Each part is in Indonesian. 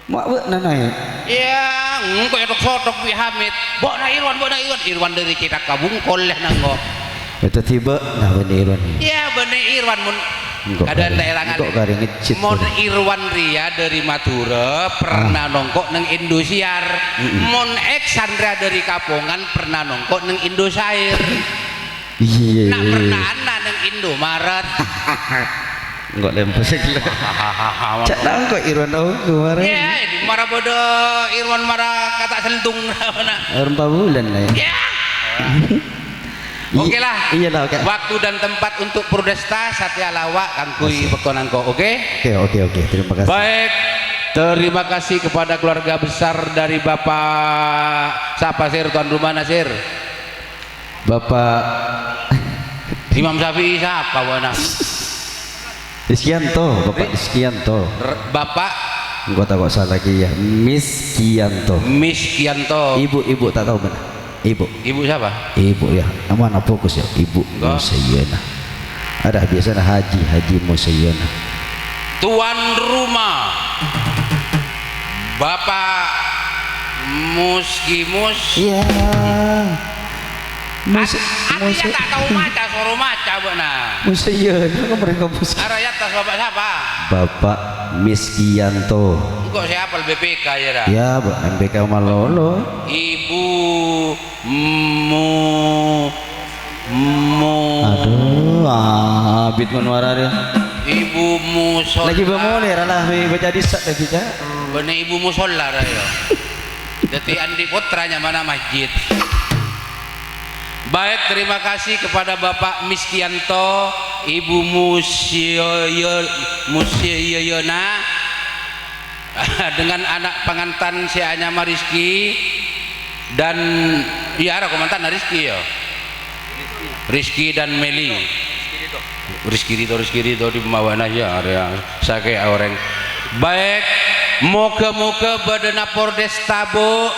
mak buat nanai ya engko edok sodok bi Hamid bona Irwan dari kita kabungkol lah nanggo itu tiba nah bener Irwan ya bener Irwan mun ada daerah kok kare ngecit mon Irwan Ria dari Madura pernah nongkok neng Indosiar mon Eksandra dari Kapongan pernah nongkok neng Indosair iya nak pernah anak neng Indomaret enggak lempar segala cak nang kok Irwan tahu kemarin ya ini marah bodoh Irwan marah kata sentung mana orang bulan lah ya oke lah iya lah oke waktu dan tempat untuk Prodesta Satya Lawak Kangkui Bekonangko oke terima kasih baik terima kasih kepada keluarga besar dari Bapak siapa Sir tuan rumah Nasir Bapak Imam Syafi'i siapa wana Rizkianto Bapak Rizkianto Bapak enggak tahu kok salah lagi ya Miss Kianto ibu tak tahu benar ibu siapa ibu ya mana fokus ya ibu Musayana ada biasanya haji Musayana tuan rumah Bapak Muskimus iya artinya tak tahu maca suruh maca benar Musayana mereka Muski arayat tas bapak siapa Bapak Miskianto kok siapa BPK ya dah ya MPK Malolo Ibu aduh abit menwara dia Ibu Musola lagi bermulai lah baca disat lagi cak bener Ibu Musola dah ya jadi Andi putranya mana masjid baik terima kasih kepada Bapak Miskianto Ibu Musyoyona dengan anak pengantin si Anyama Rizky dan ya ada komentar Rizky ya Rizky dan Meli Rizky Rito di Mawana ya area saya orang baik moga-moga badana Prodesta bu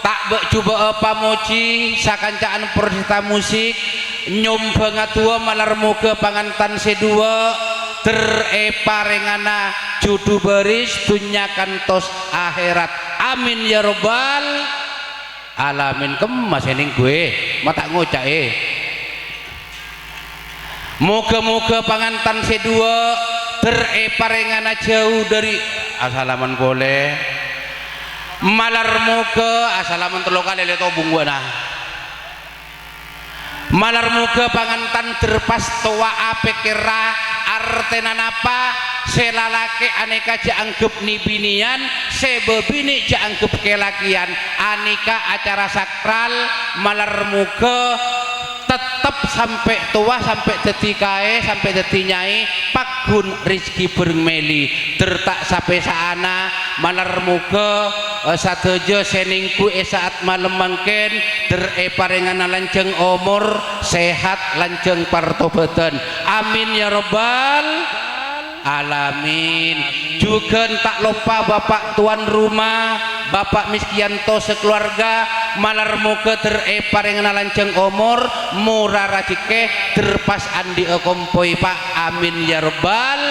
tak coba apa moci sakancaan Prodesta musik nyombang tua malar moga pangantan sedua terparengana judu baris dunya kantos akhirat amin ya robbal alamin kemas ening gue mata ngocak moga-moga pangantan sedua terparengana jauh dari asalaman boleh malar moga asalaman terlokal leto bungwana malar moga pangantan terpas toa apekera artenan apa selalake aneka jaanggep nibinian sebebini jaanggep kelakian aneka acara sakral malar moga tetap sampai tua sampai tetikae sampai tetinyai pagun Rizky bermeli tertak sampai sana malar muka satejo seningku saat malam mangken parengan lanjeng umur sehat lanjeng partobeten amin ya robbal alamin juga tak lupa Bapak tuan rumah Bapak Miskianto sekeluarga malar muka parengan lanjeng umur murah rajike terpas andi kompoi Pak amin ya robbal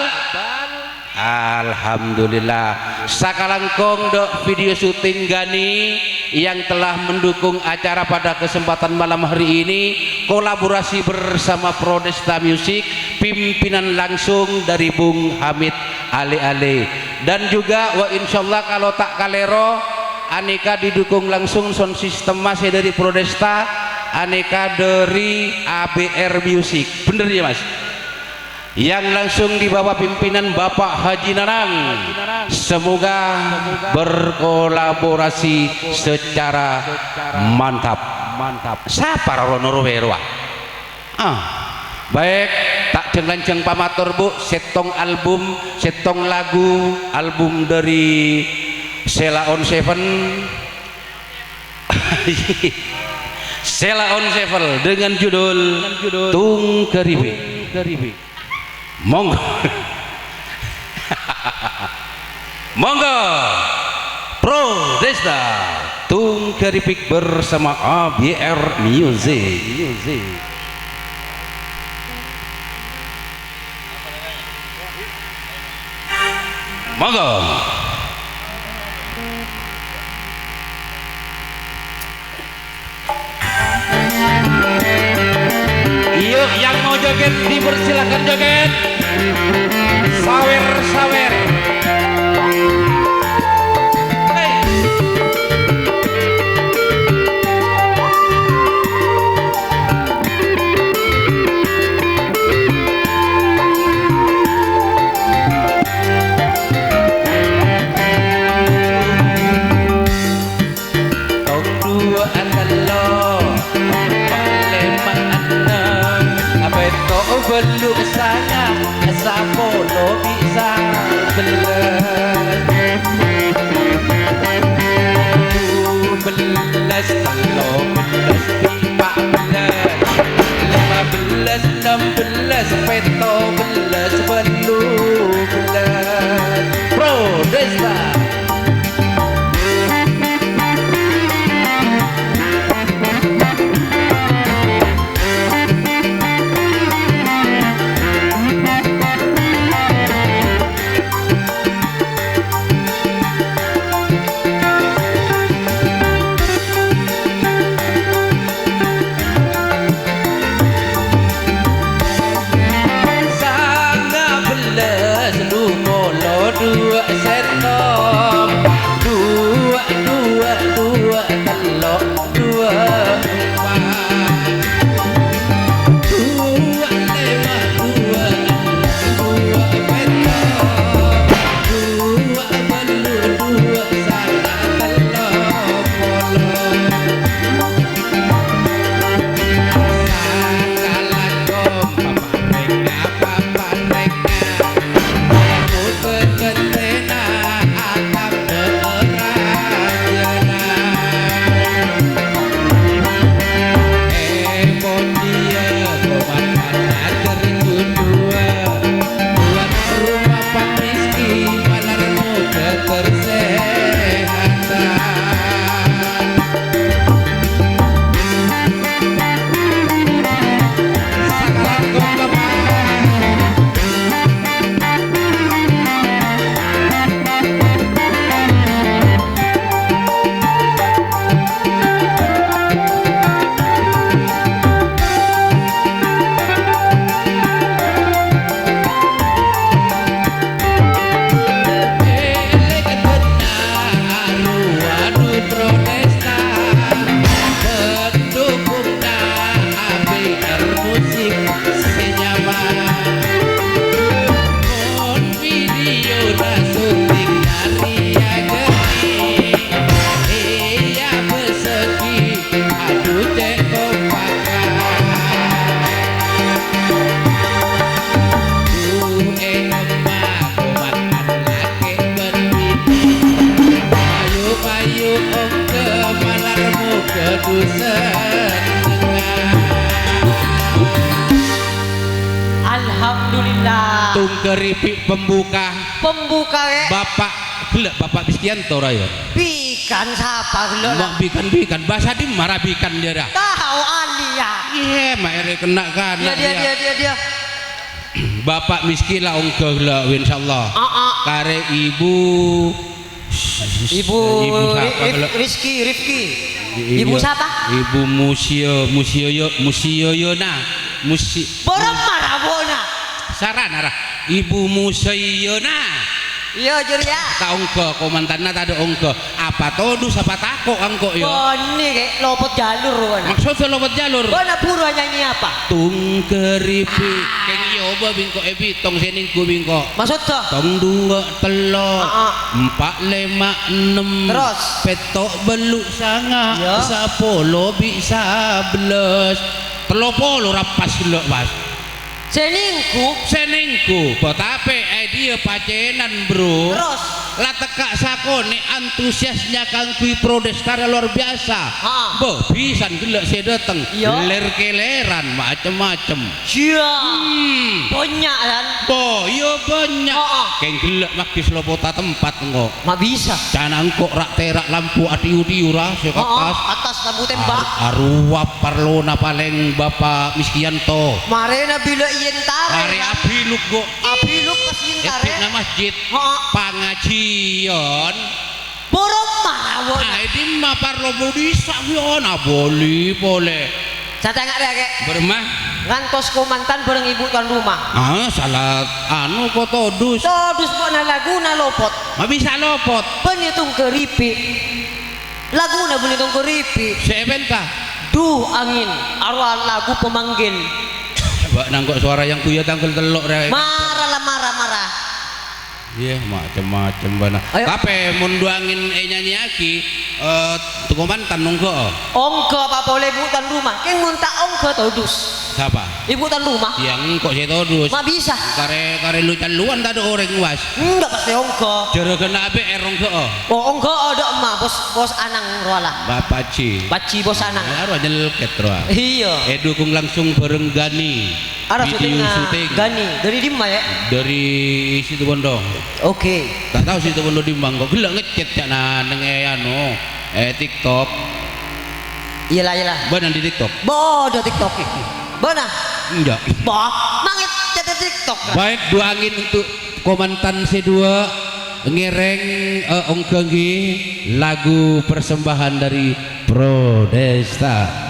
alhamdulillah sakalangkong dok video syuting Gani yang telah mendukung acara pada kesempatan malam hari ini kolaborasi bersama Prodesta Music pimpinan langsung dari Bung Hamid Ale dan juga wa insyaallah kalau tak kalero aneka didukung langsung sound system masih dari Prodesta aneka dari ABR Music bener ya mas yang langsung di bawah pimpinan Bapak Haji Nanang semoga berkolaborasi secara mantap siapa Rono Werwa baik tak jeng pamatur bu setong album setong lagu album dari Sheila on Seven Sheila on Seven dengan judul Tung Keribi monggo monggo Prodesta Tung Keripik bersama ABR Music monggo Yuk yang mau joget dipersilakan joget. Sawer sawer. Belum saya sapolo bisa belas telo belas pipa belas 15 16 peto belas belum belas Pro Desta. Dua setom dua telok dua empat dua lima dua petok dua belur dua salah telok polong sakalakong papareng Alhamdulillah. Tungkeripik pembuka ya. Bapak gelek Bapak Biskianto raya. Bikan siapa gelek? Mak bikan bahasa di marah bikan dia dah. Tahu alia. Iya, mak ere kena kan. Dia. Bapak miskin lah ongkeh lah insyaallah. Kare ibu siapa gelek? Rifki. Ibu siapa? Ibu Musioyona. Borong marabona. Sarana rah. Ibu Musioyona. Iya Julia. Tak ongko komandanna tak ada ongko. Apa todu siapa takok angko yo. Boni kayak lopot jalur kan. Maksudnya lopot jalur. Bona pura nyanyi apa? Tungkeripik keng yoba bingko ebitong seningku bingko. Maksud tuh? Tong dua telok 4 5 6 terus petok beluk sanga ya. 10 bisa 11 30 rapas lho Mas. Seningku potape dia pacenan bro. Terus lah tekak sakone antusiasnya kang kui Prodesta luar biasa. Boh pisan gelek saya dateng ler keleran macem-macem. Iya. Banyak kan? Boh yo banyak. Keng gelek makis lopota tempat engko. Mak bisa. Jangan kok rak terak lampu adiu-diu ra sekekas. Atas lampu tembak. Aruap parlona paling Bapak Miskianto. Marena bila yen tare. Hari abiluk go. Abiluk pas yen tare. Etik na masjid. Pangajian Borong marawon. Ini mah parlobo disa na boleh. Saya tengok dia kek. Bermah. Ngantos komantan bareng ibu tuan rumah. Salah anu kok todus. Todus buat laguna lopot. Ma bisa lopot. Penitung keripik. Laguna penitung keripik. Sebenta. Duh angin. Arwah lagu pemanggil. Coba nangkok suara yang kuya tangkel telok rek. Marah. Iya macam-macam bana. Tapi mun duangin nyanyi aki tuku mantan nunggu. Ongko apa boleh ibu tuan rumah? Keng muntak ongko todus. Siapa? Ibu tuan rumah. Yang kok saya todus. Ma bisa. Kare lu caluan tak ada orang was. Enggak pasti ongko. Jero kena abe ongko. Oh ongko ada emak bos anang roala. Bapak Ci. Paci bos anang. Aru nyelket roa. Iya. Dukung langsung bareng Gani. Arah Video syuting Gani dari Dimma ya. Dari situ Bondo. Oke. Tak tahu situ Bondo Dimma kok gelak ngecet cak nang anu TikTok. Iyalah. Benar di TikTok. Bodoh TikTok. Benar. Enggak. Mangit cete TikTok. Baik dua angin untuk komandan C2 ngereng ongkengi lagu persembahan dari Prodesta.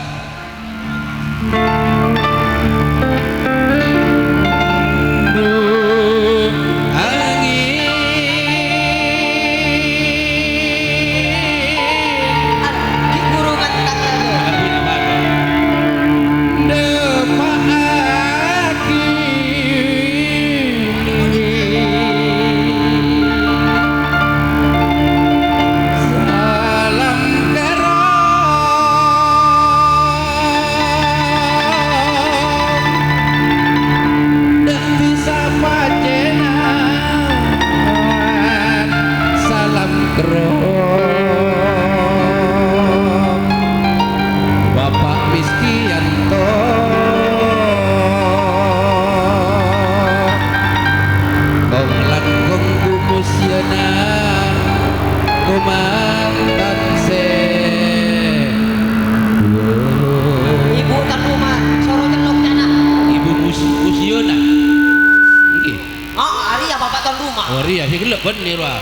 Bener wah.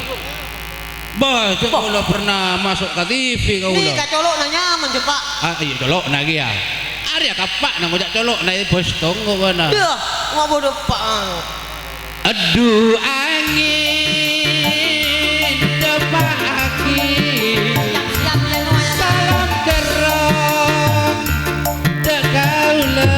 Bah, kalau pernah masuk ke TV kau ulah. Ini kacolok nanya menjepak. Iya colok lagi ya. Arya kapak nang ngojak colok naik bos tonggo mana. Iya, mau bodoh pak. Aduh angin depak angin. Siap leno ya. Salam kerong dekaulah.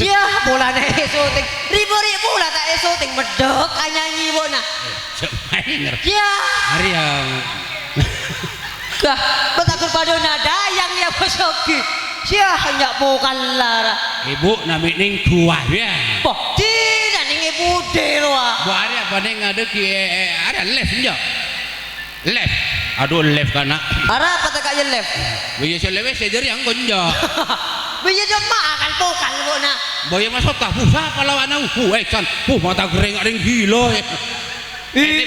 Ya, bola na syuting. Ribu-ribu lah tak syuting medok nyanyi bona. Cemainer. Ya. Hari yang Kah, betakul pada nadayang ya bosoki. Sia hanya bukan lara. ibu nami ning dua ya. Poh, tidak ning ibu dewa. Bu hari apa ning ada ki ada left njo. Left. Aduh left kana. Ara apa tak kaya left? Biya sa lewe sa jari ang gonjo. Biya dia makan bukan bona. Boya masuk tah sa palawan ang kan. Mata gereng ring gila.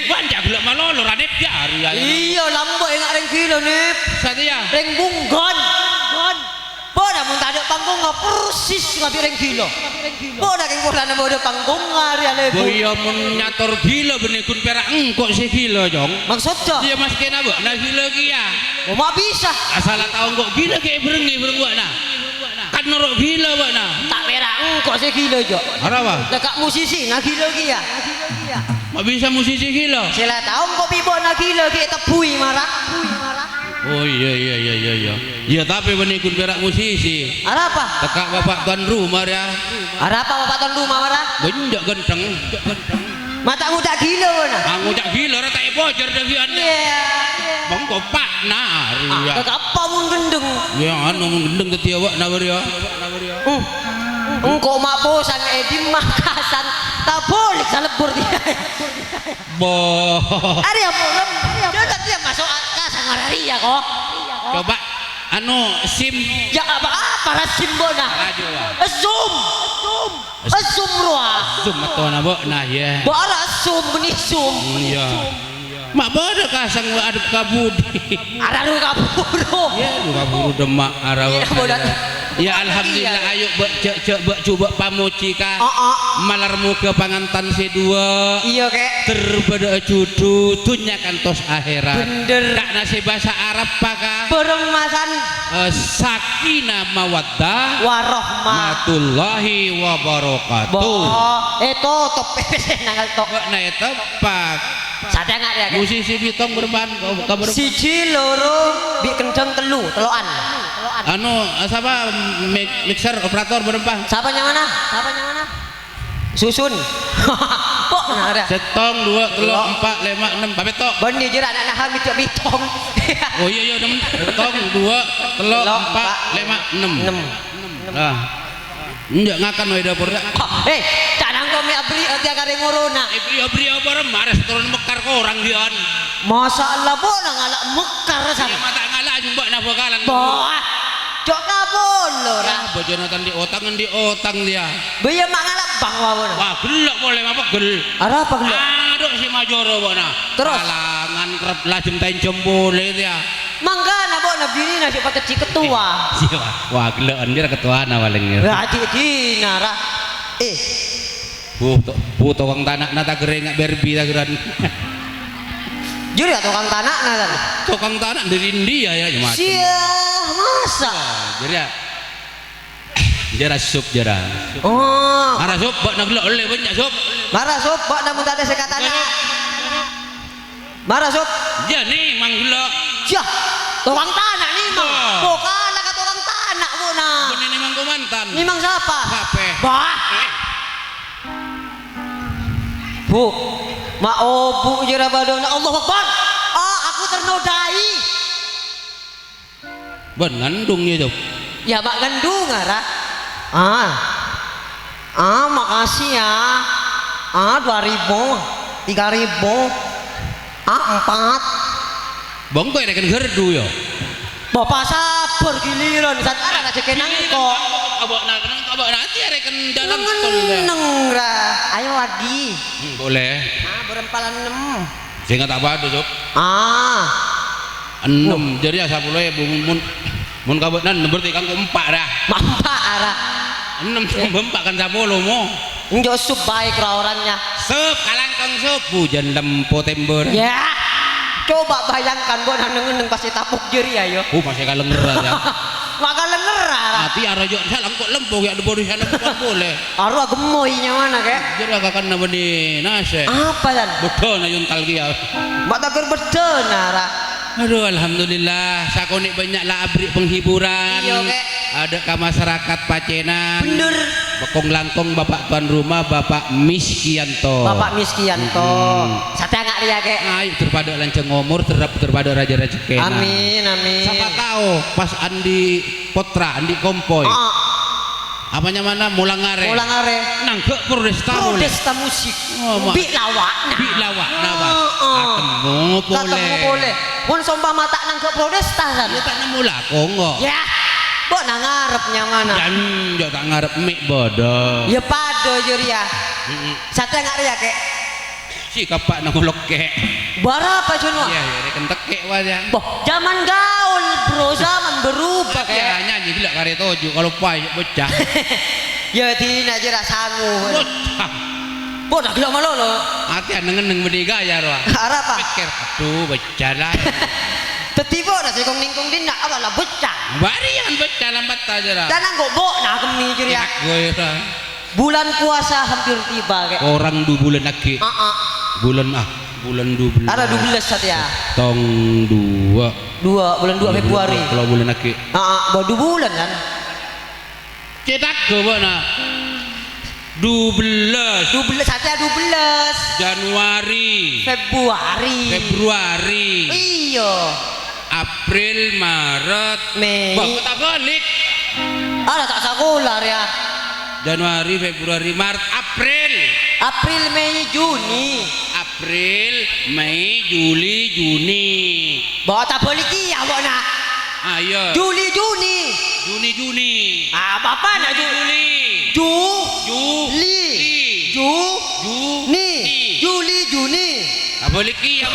Banyak gula malolo ranip jari ya. Iya lambo yang ring gila nip. Satya. Ring bunggon. Boda mun tak ada panggung nggak persis nggak ring gila. Boda keng bola na boda panggung ngari ale. Boya mun nyator gila benih kun perak engkok si gila jong. Maksudnya? Dia mas kena bu, na gila kia. Oh mak bisa. Asal tahu engkok gila kayak berengi buat na. Kan norok gila buat na. Tak perak engkok si gila jo. Apa? Dekat musisi na gila kia. Mak bisa musisi gila. Sila tahu engkok bibo na gila kia tepui marah. Oh iya. Ya tapi benih kun perak musisi. Ada apa? Tekak bapak tuan rumah ya. Ada apa bapak tuan rumah marah? Benjak genteng. Mata muda gila mana? Aku jak gila rata bocor dari anda. Iya. Bang kau pak nar ya. Dekat apa mun gendeng? Ya anu gendeng ketiawak na beria. Engkau mak bosan di Makassar tak boleh salebur dia. Boh. Ada yang belum? Dia dia masuk Makassar ngararia kok. Coba anu sim Ya apa rasim bona? radio lah. Zoom ruah. Zoom atau nabo nah ya. Bara zoom benih zoom. Iya. Mak bodoh kasang adep kabudi. Ada lu kaburu. Ya lu kaburu demak arawa. Iya bodoh. Ya alhamdulillah ayo cek coba pamuci ka. Malarmu ke pangantan C2. Iya kek. Terbeda cudu tunya kantos akhirat. Bener. Kak nasi bahasa Arab paka. Beremasan Sakinah mawaddah warohmatullahi wabarakatuh. Itu top nangal tok. Nah itu pak. Sadar nggak ya? Musisi bitong berban kabar. Siji loro bi kenceng teloan. Anu siapa mixer operator berempah. Siapa yang mana? Susun. Kok ada? Setong 2 3 4 5 6 babet tok. Benih jerak anak hamid cak bitong. Oh iya nem setong 2 3 4 5 6. Nah. Enggak ngakan we dapur. Canang kau mi abri dia kare ngorona. Abri apa mares turun mekar ko orang dian. Masalah bona ngalak mekar Ya sama. mata ngalah jumba na bakalan. Boah. Cok kabolo Lah bojonatan di otang dia. Biya mak ngalak bang wawon. Wah gelak boleh apa gel. Ada apa gelak? Aduh si Majoro bona. Terus? Kalangan kerap lajem tain jembole dia. Manggana bona bini nasi pakai ketua. Siapa? Wah gelaan dia ketua na paling. Berarti dinara. Bu tukang tanah nata gerengak berbi ta geran. Juri atau tukang tanah nata. Tukang tanah dari India ya cuma. Siah masa. Jadi ya. Jara sup jara. Oh. Ara sup bak nak oleh banyak sup. Marah sob, bak namun tak ada sekatana. Marah sob. Ya ni manggila. Siah. Tukang tanah nih mang. Oh. Bukan lah tukang tanah bona. Benih ni mang komantan. Ini mang siapa? Kape. Bah. Bu, mak obu jera badona Allah Akbar. Aku ternodai. Ben ngandungnya tuh. Ya mak gandung ara. Makasih ya. 2.000, 3.000, 4. Bang kau rekan gerdu ya. Bapak sabar giliran saat ada cekenang kok. Abak nanti rekan jalan tol. Meneng ra. Ayo lagi. Boleh. Berempalan 6. Saya nggak tak apa tuh. 6 jadi asal boleh mun kabunan berarti kan 4 dah. Mampak ara. 6 bempak kan sapolo mo. Njo sup baik ra orangnya. Sup kalangkang sup hujan lempo tembur. Ya. Coba bayangkan gua neng pasti tapuk jeri ayo. Masih kalenger ya. Maka lenger ara. Tapi arajo salang kok lempo ya di sana bukan boleh. Aru gemoynya mana kek? Jadi akan nama di nase. Apa dan? Betul na yung talgia. Mbak takir betul nara. Aduh alhamdulillah sakonik banyak lah abri penghiburan. Iya kek. ada ke masyarakat Pacenan. Bener. Bekong langkong Bapak tuan rumah Bapak Miskianto. Bapak Miskianto. Sate ngak ria kek. Ayo terpada lanceng ngomor terpada raja-raja kena. Amin amin. Siapa tahu pas Andi Potra, Andi Kompoy. Apanya mana Mulangare. Mulangare. Nangkep Prodesta musik. Bi lawak. Bi lawak. Ketemu boleh. Pun sombah mata nangkep Prodesta kan. Ya tak nemu lakong kok. Ya. Bo nang ngarepnya mana? Jangan tak ngarep mik bodoh. Ya pado juria. Sate ngak ria kek. Si kapak nang lokek. Berapa jono? Iya, ya kentek kek wajah. Boh, zaman gaul, bro, zaman berubah Ya kayak. nyanyi gila kare toju kalau pai bocah. Ya tina aja rasangu. Bocah. Boh, nak gila malo lo. Ati neng mendiga ya roh. Arah apa? Pikir aduh bocah lah. Tetibo dah sekong ningkong din nak apa lah bocah. Barian bocah lambat aja lah. Dan nggak bo nak kemi juria. Gue Bulan puasa hampir tiba kayak. orang 2 bulan lagi. Bulan 12. Ada 12 Satya. Tong 2. Bulan 2 Februari. Kalau bulan lagi. Baru 2 bulan kan. Cetak ke mana? 12 Satya 12 Januari Februari. Iya. April, Maret, Mei. Wah, tak balik. Ada tak sekolah ya. Januari, Februari, Maret, April, Mei, Juni. April, Mei, Juli, Juni. Bawa tak balik iya bawa nak. Ayo. Juni. Juni. Apa nak Juli. Juli. Juni. Tak balik iya.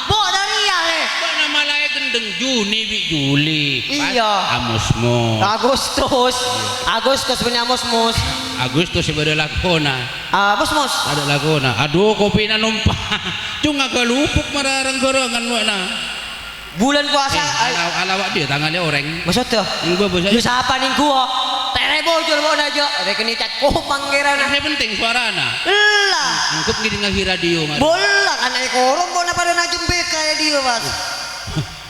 Bawa dari ya le. Kok nama lain gendeng Juni, Juli. Iya. Amusmu. Agustus punya Mosmos. Agustus sebagai lakona. Mosmos. Ada lakona. Aduh kopi na numpah. Cuma kelupuk mararang gorongan mana. Bulan puasa. Alawak dia tangannya orang. Maksudnya? Yang gue Lu siapa nih gua? Tere bojol bawa aja. Ada kini cat kopang kira na. Ini penting suarana. Lah. Angkup gini ngahi radio. Bola kan naik korong bola pada najem BK ya dia mas.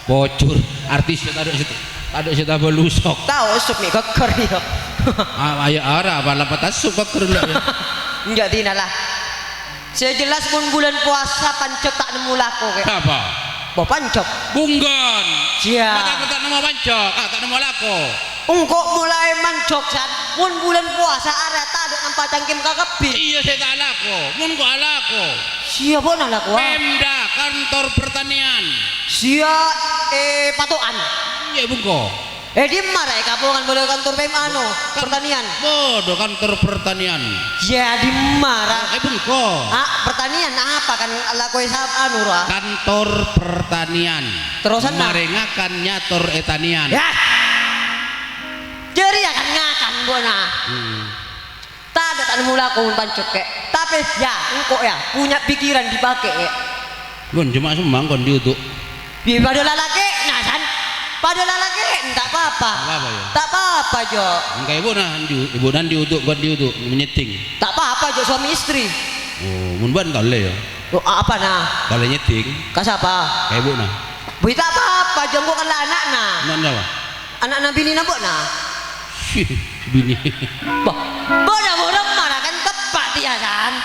Bocor. Artis ada kita belusok. Tahu sup nih keker ya. Ayo arah apa lapat asup keker lah. Enggak tina lah. Saya jelas bulan puasa pancok tak nemu lako kayak. Apa? Bawa pancok. Bunggon. Cia. Maka tak nemu pancok. Tak nemu lako. Ungkok mulai mancok san. Pun bulan puasa ada tak ada nampak cangkim kakepin. Iya saya tak lako. Mun kok lako. Siapa nak lako? Pemda kantor pertanian. Patokan. Iya bungko. Di mana ya kapungan boleh kantor PMA pertanian. Bodoh kantor pertanian. Ya di mana? Bungko. Pertanian apa kan lako sahab Kantor pertanian. Terusan marengakan nyator etanian. Ya. Jadi akan ngakan bona. Tak ada tak nemu lako pancok kek. Tapi ya engkau ya punya pikiran dipakai kek. Gon cuma sembang kon diutuk. Pada lalaki nasan. Pada lalaki tak apa-apa. Ya? Tak apa-apa jo. Engkau ibu nan diutuk kon diutuk menyeting. Tak apa-apa jo suami istri. Oh, mun ban kale ya. Apa nah? Kale nyeting. Ka siapa? Kayak ibu nah. Tak apa-apa jo bukan anak nah. Mana apa? Anak bini na nah. Bini. Bodoh mana kan tepat dia kan.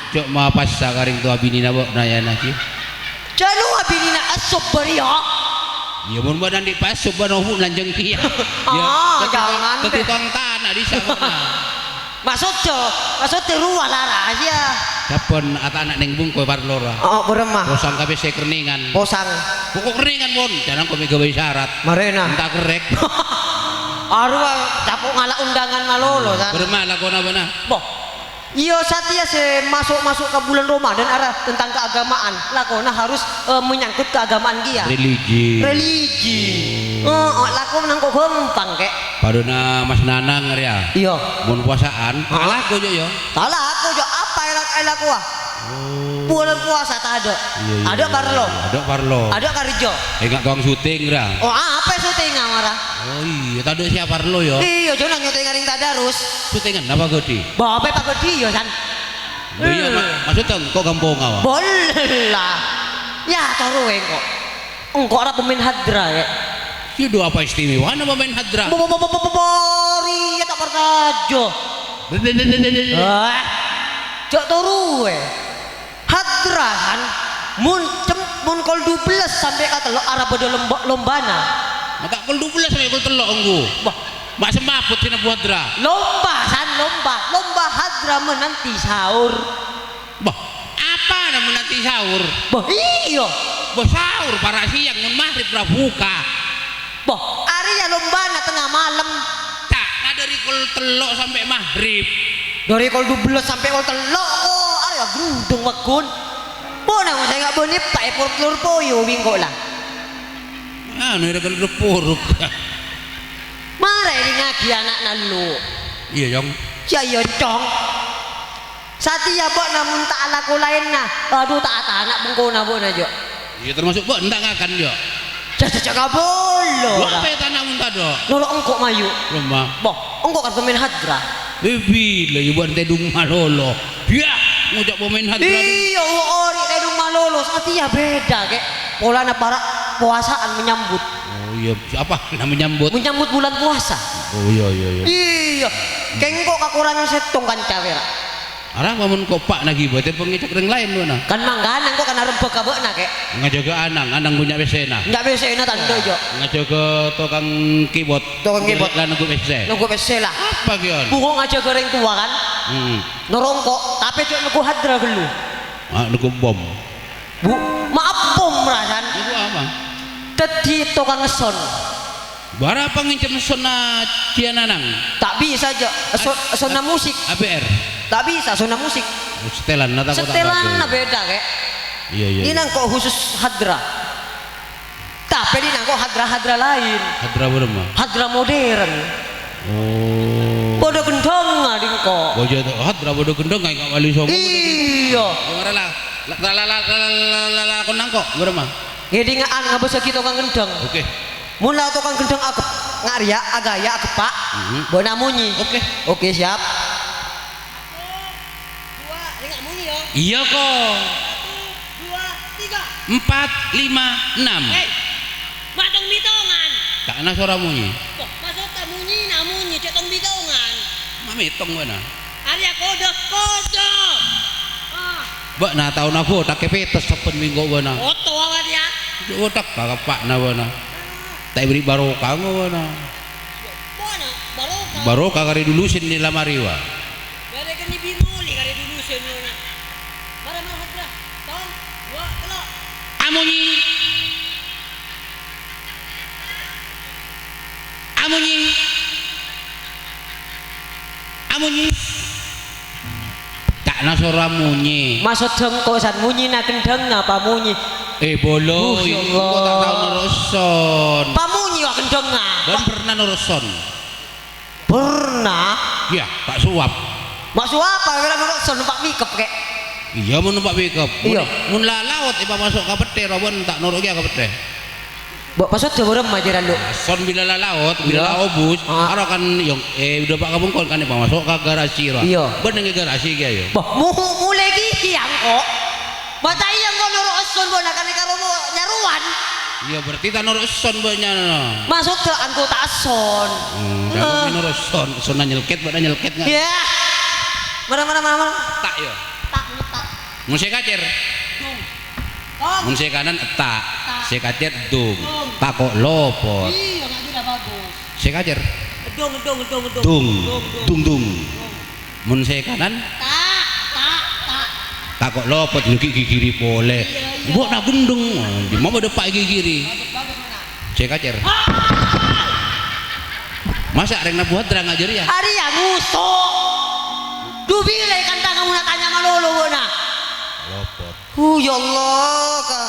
Cok ma pas sakaring tua bini na na ya na si. Jangan bini na asup beriok. Ya mun badan di pasuk badan hu lanjeng kia. Jangan. Ketukang tanah di sana. Maksudnya ruah lara aja. Dapon anak neng bungko parlora. Beremah. Posang kabe se kerningan. Posang. Pokok kerningan mon. Jangan kami gawe syarat. Marena. Entah kerek. Arwah capuk ngalak undangan malolo kan. Beremah lakona bana. Boh. Iya Satya masuk ke bulan Ramadan arah tentang keagamaan. Lakona harus menyangkut keagamaan dia. Religi. Lakon nangko gampang kek. Padona Mas Nanang ya. Iya. Mun puasaan. Alah ko yo. Alah aku jo apa elak wah. Bulan puasa tak ada. Ada parlo. Ada karjo. Enggak tuang syuting ra. Apa syuting marah? Oh iya, tak ada siapa parlo yo. Iya, jangan nyuting ring tadarus. Syutingan apa gede? Bapak Pak Gede yo san. Iya, maksudnya kok gampang awak? Boleh lah. Ya taruh kok. Engkau orang pemain hadra ya. Itu apa istimewa nama main hadra? Bori ya tak pertajo. Cok toru hadra kan mun kol 12 sampai kata lo arah bodo lombana. Maka kol 12 sampai kol telok enggu. Mak semaput sini hadra. Lomba hadra menanti sahur. Bah, apa nama menanti sahur? Bah, iya. Bah sahur para siang mun maghrib buka. Bah, hari ya lombana tengah malam. Tak, nah dari kol telok sampai maghrib. Dari kol 12 sampai kol telok. Oh, hari ya gudung wakun. Bona mo saya nggak bonip tak epor telur poyo bingko lah. Ah, nih rekan puruk. Mare ini ngagi anak nalu. Iya jong. Ya iya cong. Satia bok namun tak ala ko lain na. Aduh tak ata anak bengkona bona jo. Iya termasuk bok ndak ngakan jo. Caca bolo. Apa ya tanah muntah do? Nolok engkok mayu. Rumah. Bok, engkok kan pemain hadra. Bila ya buat tedung malolo. Ya, ngajak pemain hadra. Iya, ori tedung malolo. Satia beda kek. Pola na para puasaan menyambut. Oh iya, siapa namanya menyambut? Menyambut bulan puasa. Oh iya. Iya. Kengkok kakurangan setong kan cawera. Arah pamun kopak lagi buat pengicak yang lain mana? Kan mangganan kok kan arep kabekna kek. Ngajaga anang punya besena. Enggak besena tanda jo. Ngajaga tukang keyboard. Lah nunggu bese. Nunggu bese lah. Apa kion? Bungo ngajaga goreng tua kan. Norongkok tapi cok nunggu hadra gelu. Ah nunggu bom. Bu, maaf bom rasan. Itu apa? Tadi tukang ngeson. Bara apa ngincem sona ciananang? Tak bisa jo. Sona musik. APR. Tak bisa sona musik. Setelan nata kota. Setelan na beda kek. Iya. Ini nang kok khusus hadra. Tapi ini nang kok hadra lain. Hadra berapa? Hadra modern. Oh. Bodo gendong ngading kok. Bojo hadra bodo gendong nggak wali sombong. Iya. Dengar lah. La konang kok berapa? Ngedi ngaan ngabasa kita kang gendong. Oke. Mula tukang gendong ngaria agaya agepak. Bona munyi. Oke siap. Iya kok. 1, 2, 3. 4, 5, 6. Matong bitongan. Karena suara munyi. Masuk tak munyi na munyi cetong bitongan. Mamitong mana? Arya kode. Mbak na tahu na po tak kepetes sapen minggu mana. Oto awan ya. Otak pak na mana. Tak beri barokah mana. Mana barokah. Barokah kari dulusin di lamariwa. Gare kan dibinuli kare dulusin mana. Bara mahadra. Tong, 2, 3. Amunyi. Tak na suara munyi. Maksud dengko san munyi na kendeng apa munyi? Bolo, Ya ini kok tak tahu neruson. Pamunyi wa kendeng Dan pernah neruson. Pernah. Iya, tak suap. Maksud apa? Kira neruson numpak mikep kek. Iya mau numpak pickup. Iya. Mun laut iba masuk ke pete robon tak nuruk ya ke pete. Mbok maksud jebore majaran lu. Son bila laut, bila obus, ara kan yang udah pak kabung kan iba masuk ke garasi ra. Iya. Ben nang garasi ki ayo. Mbah mulai ki yang kok. Mata yang kok neruson kok nak karo nyaruan. Iya berarti tak nuruk son banyak. Masuk ke angko tak son. Jangan nuruk son, son nyelket badan nyelket enggak? Ya. Mana. Tak yo. Tak. Mun saya kacer. Mun saya kanan etak, saya kacer dung. Tak kok lopot. Iya, enggak sudah bagus. Saya kacer. Dung. Dung. Mun saya kanan tak kok lopot lagi gigiri boleh. Buat nak gendeng, di mana ada pak gigiri. Saya kacer. Masa reng nak buat terang ajar ya? Ari ya musuh. Dubile kan kamu nak tanya malolo bona. Lopot. Ya Allah ka.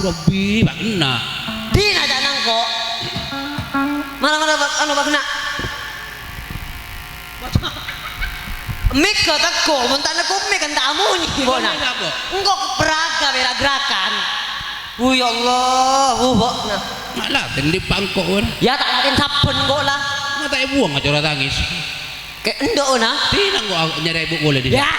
Rabbi, pak kena. Dina janang kok. Mana anu pak kena. Mik ka tako, muntana ko mik kan tamunyi bona. Engkok peraga bera gerakan. Ya Allah, bokna. Malah di pangkok kan. Ya tak latin saben kok lah. Mata ibu nggak cara tangis. Kayak endok na. Tinang kok nyari ibu boleh di. Ya.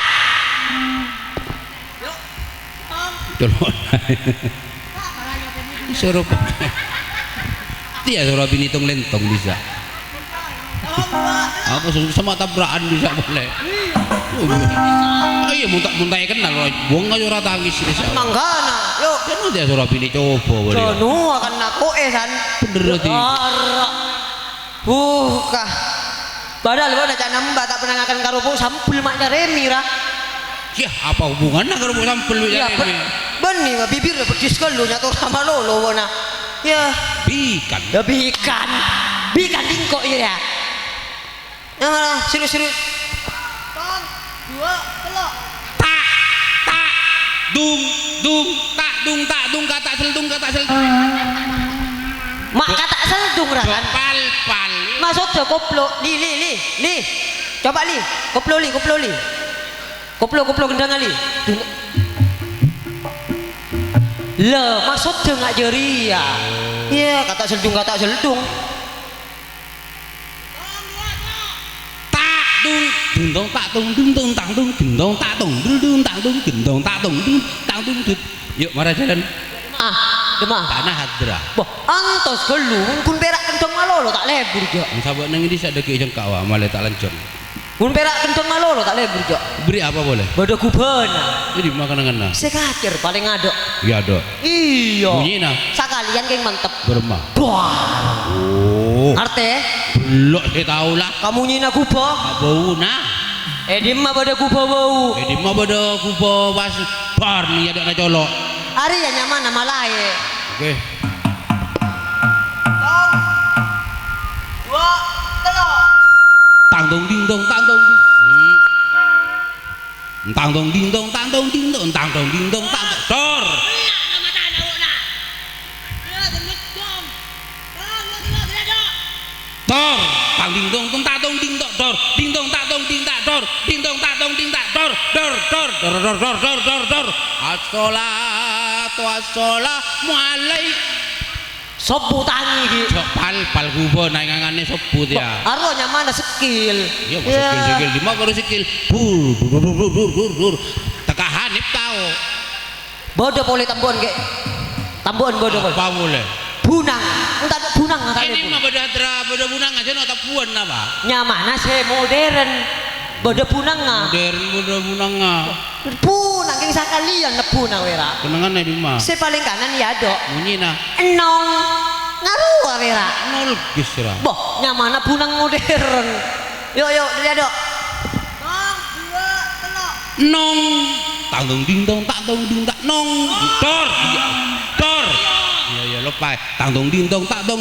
Suruh. pasti ya suara binitung lentong bisa. Apa sama tabrakan bisa boleh. Ayo muntah ya kenal buang aja ora tangis manggana yuk kan dia suara bini coba boleh. jono akan aku san Bener ti. Kah. Padahal udah cak nambah tak pernah ngakan karo bu sampul maknya Remi ra. Ya apa hubungannya karo sampul Ya Remi? beni bibir pedis kalau nyato sama lolo wana. Ya Bikan. ya bikan dingko ya. Nah, serius. Tong, 2, 3. Tak dung kata seldung Mak kata seldung ra kan. pal Masuk ke koplo li. Coba li. Koplo gendang li. Le maksud ngak jeria. Iya, kata seldung. Gendong tak tung gendong tak tung gendong tak tung yuk mari jalan Demah tanah hadra boh antos gelung kun perak kencong malolo tak lebur jo sabak nang ini sadek ijeng kawa malah tak lancong kun perak kencong malolo tak lebur jo beri apa boleh bodoh kubena jadi makan sekacir paling adok iya dok iya bunyi nah sakalian kayak mantep bermah wah arte belok saya tahu lah kamu nyina kubo bau nah edim mah pada kubo bau di mah pada kubo pas bar nih ada na colok hari ya nyaman nama lae oke 2, 3 tang dong ding dong tang dong dor tor tang ding dong tak dong ding dor ding dong tak dong ding tak dor ding dong tak dong ding tak dor assalamu alaikum sobu tangi ki pal kubo naik ngangane sebut ya aro nyaman skill iya skill di mana baru skill bur teka hanif kau bodoh boleh tambuhan bodoh apa boleh bunang entah ada bunang nggak ini mah bodoh bunang aja no tapuan apa nyamana sih modern bodoh bunang nggak bodoh bunang punang yang sakalian nebunang wera kenangan di mah saya paling kanan ya dok bunyi nah enong ngaruh wera nol gisra boh nyamana bunang modern yuk dia dok nong tak dong ding tak nong dor iya lupa tang dong ding dong tak nong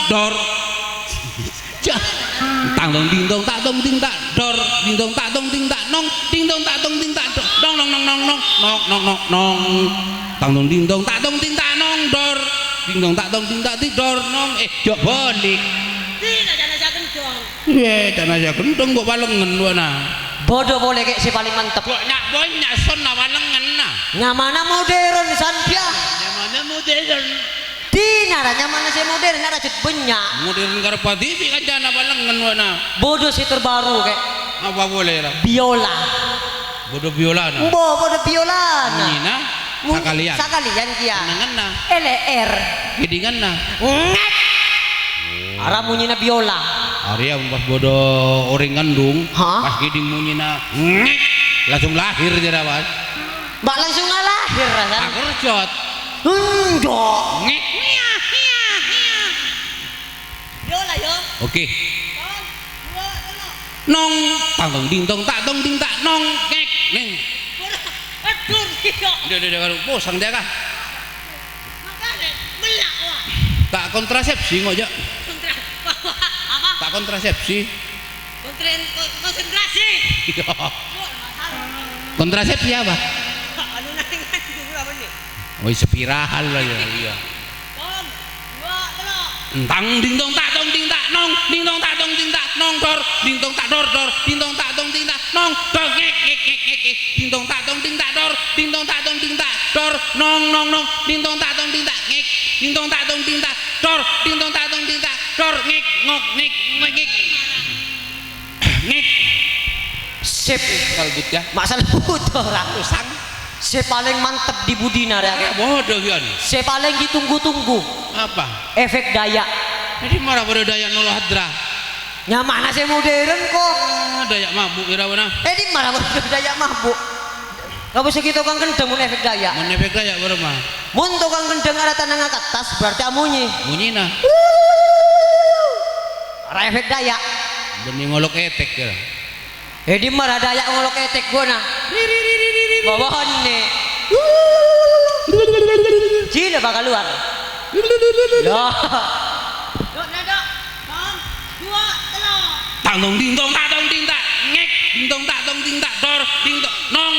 dor tang dong ding dong tak dor ding dong tak nong ding dong tak dor dong nong tang dong ding dong tak nong dor ding dong tak dor nong jok balik dana aja kendong kok balengen wana bodoh boleh kayak si paling mantep banyak son balengen nah nyamana modern sanpia nyamana modern dinara nyamana si modern nara cut banyak modern karpa TV kan jana balengen wana bodoh si terbaru kayak apa boleh lah biola bodoh biola nah bodoh biola Nina sakalian kia nengen nah LR gidingan nah ngek arah munyina biola Arya pas bodoh orang ngandung pas giding munyina ngek langsung lahir dia pas mbak langsung lahir kan kerjot ndok ngek biola yo oke nong tang ding dong tak nong ngek neng aduh dia bosan dia kah makanya melak wah tak kontrasepsi ngojak apa tak kontrasepsi konsentrasi kontrasepsi apa anu nang itu berapa nih oh spiral lah ya iya tom 2 tang ding dong tak nong dor ding dong tak dor nong dor ngek ding dong tak dor nong ding dong tak ngek ding dong tak dor ngek ngok ngek sip kalbut ya masalah butuh ratusan saya paling mantep di budina ya bodoh kan saya paling ditunggu-tunggu apa efek Dayak Jadi marah pada Dayak Nolo Hadra. Nyamana saya modern kok. Dayak mabuk kira mana? Di mana pada Dayak mabuk? Gak bisa gitu kan kendeng mun efek Dayak. Mun efek Dayak baru mah. Mun tukang kendeng ada tanah ngangkat tas berarti amunyi. Munyi nah. Ora efek Dayak. Benih ngolok etek kira. Di mana Dayak ngolok etek gua nah. Bawahan nih. Cina bakal keluar. Ya. Tang dong ding dong tak dong ding tak ngek ding dong tak dong ding tak dor ding dong nong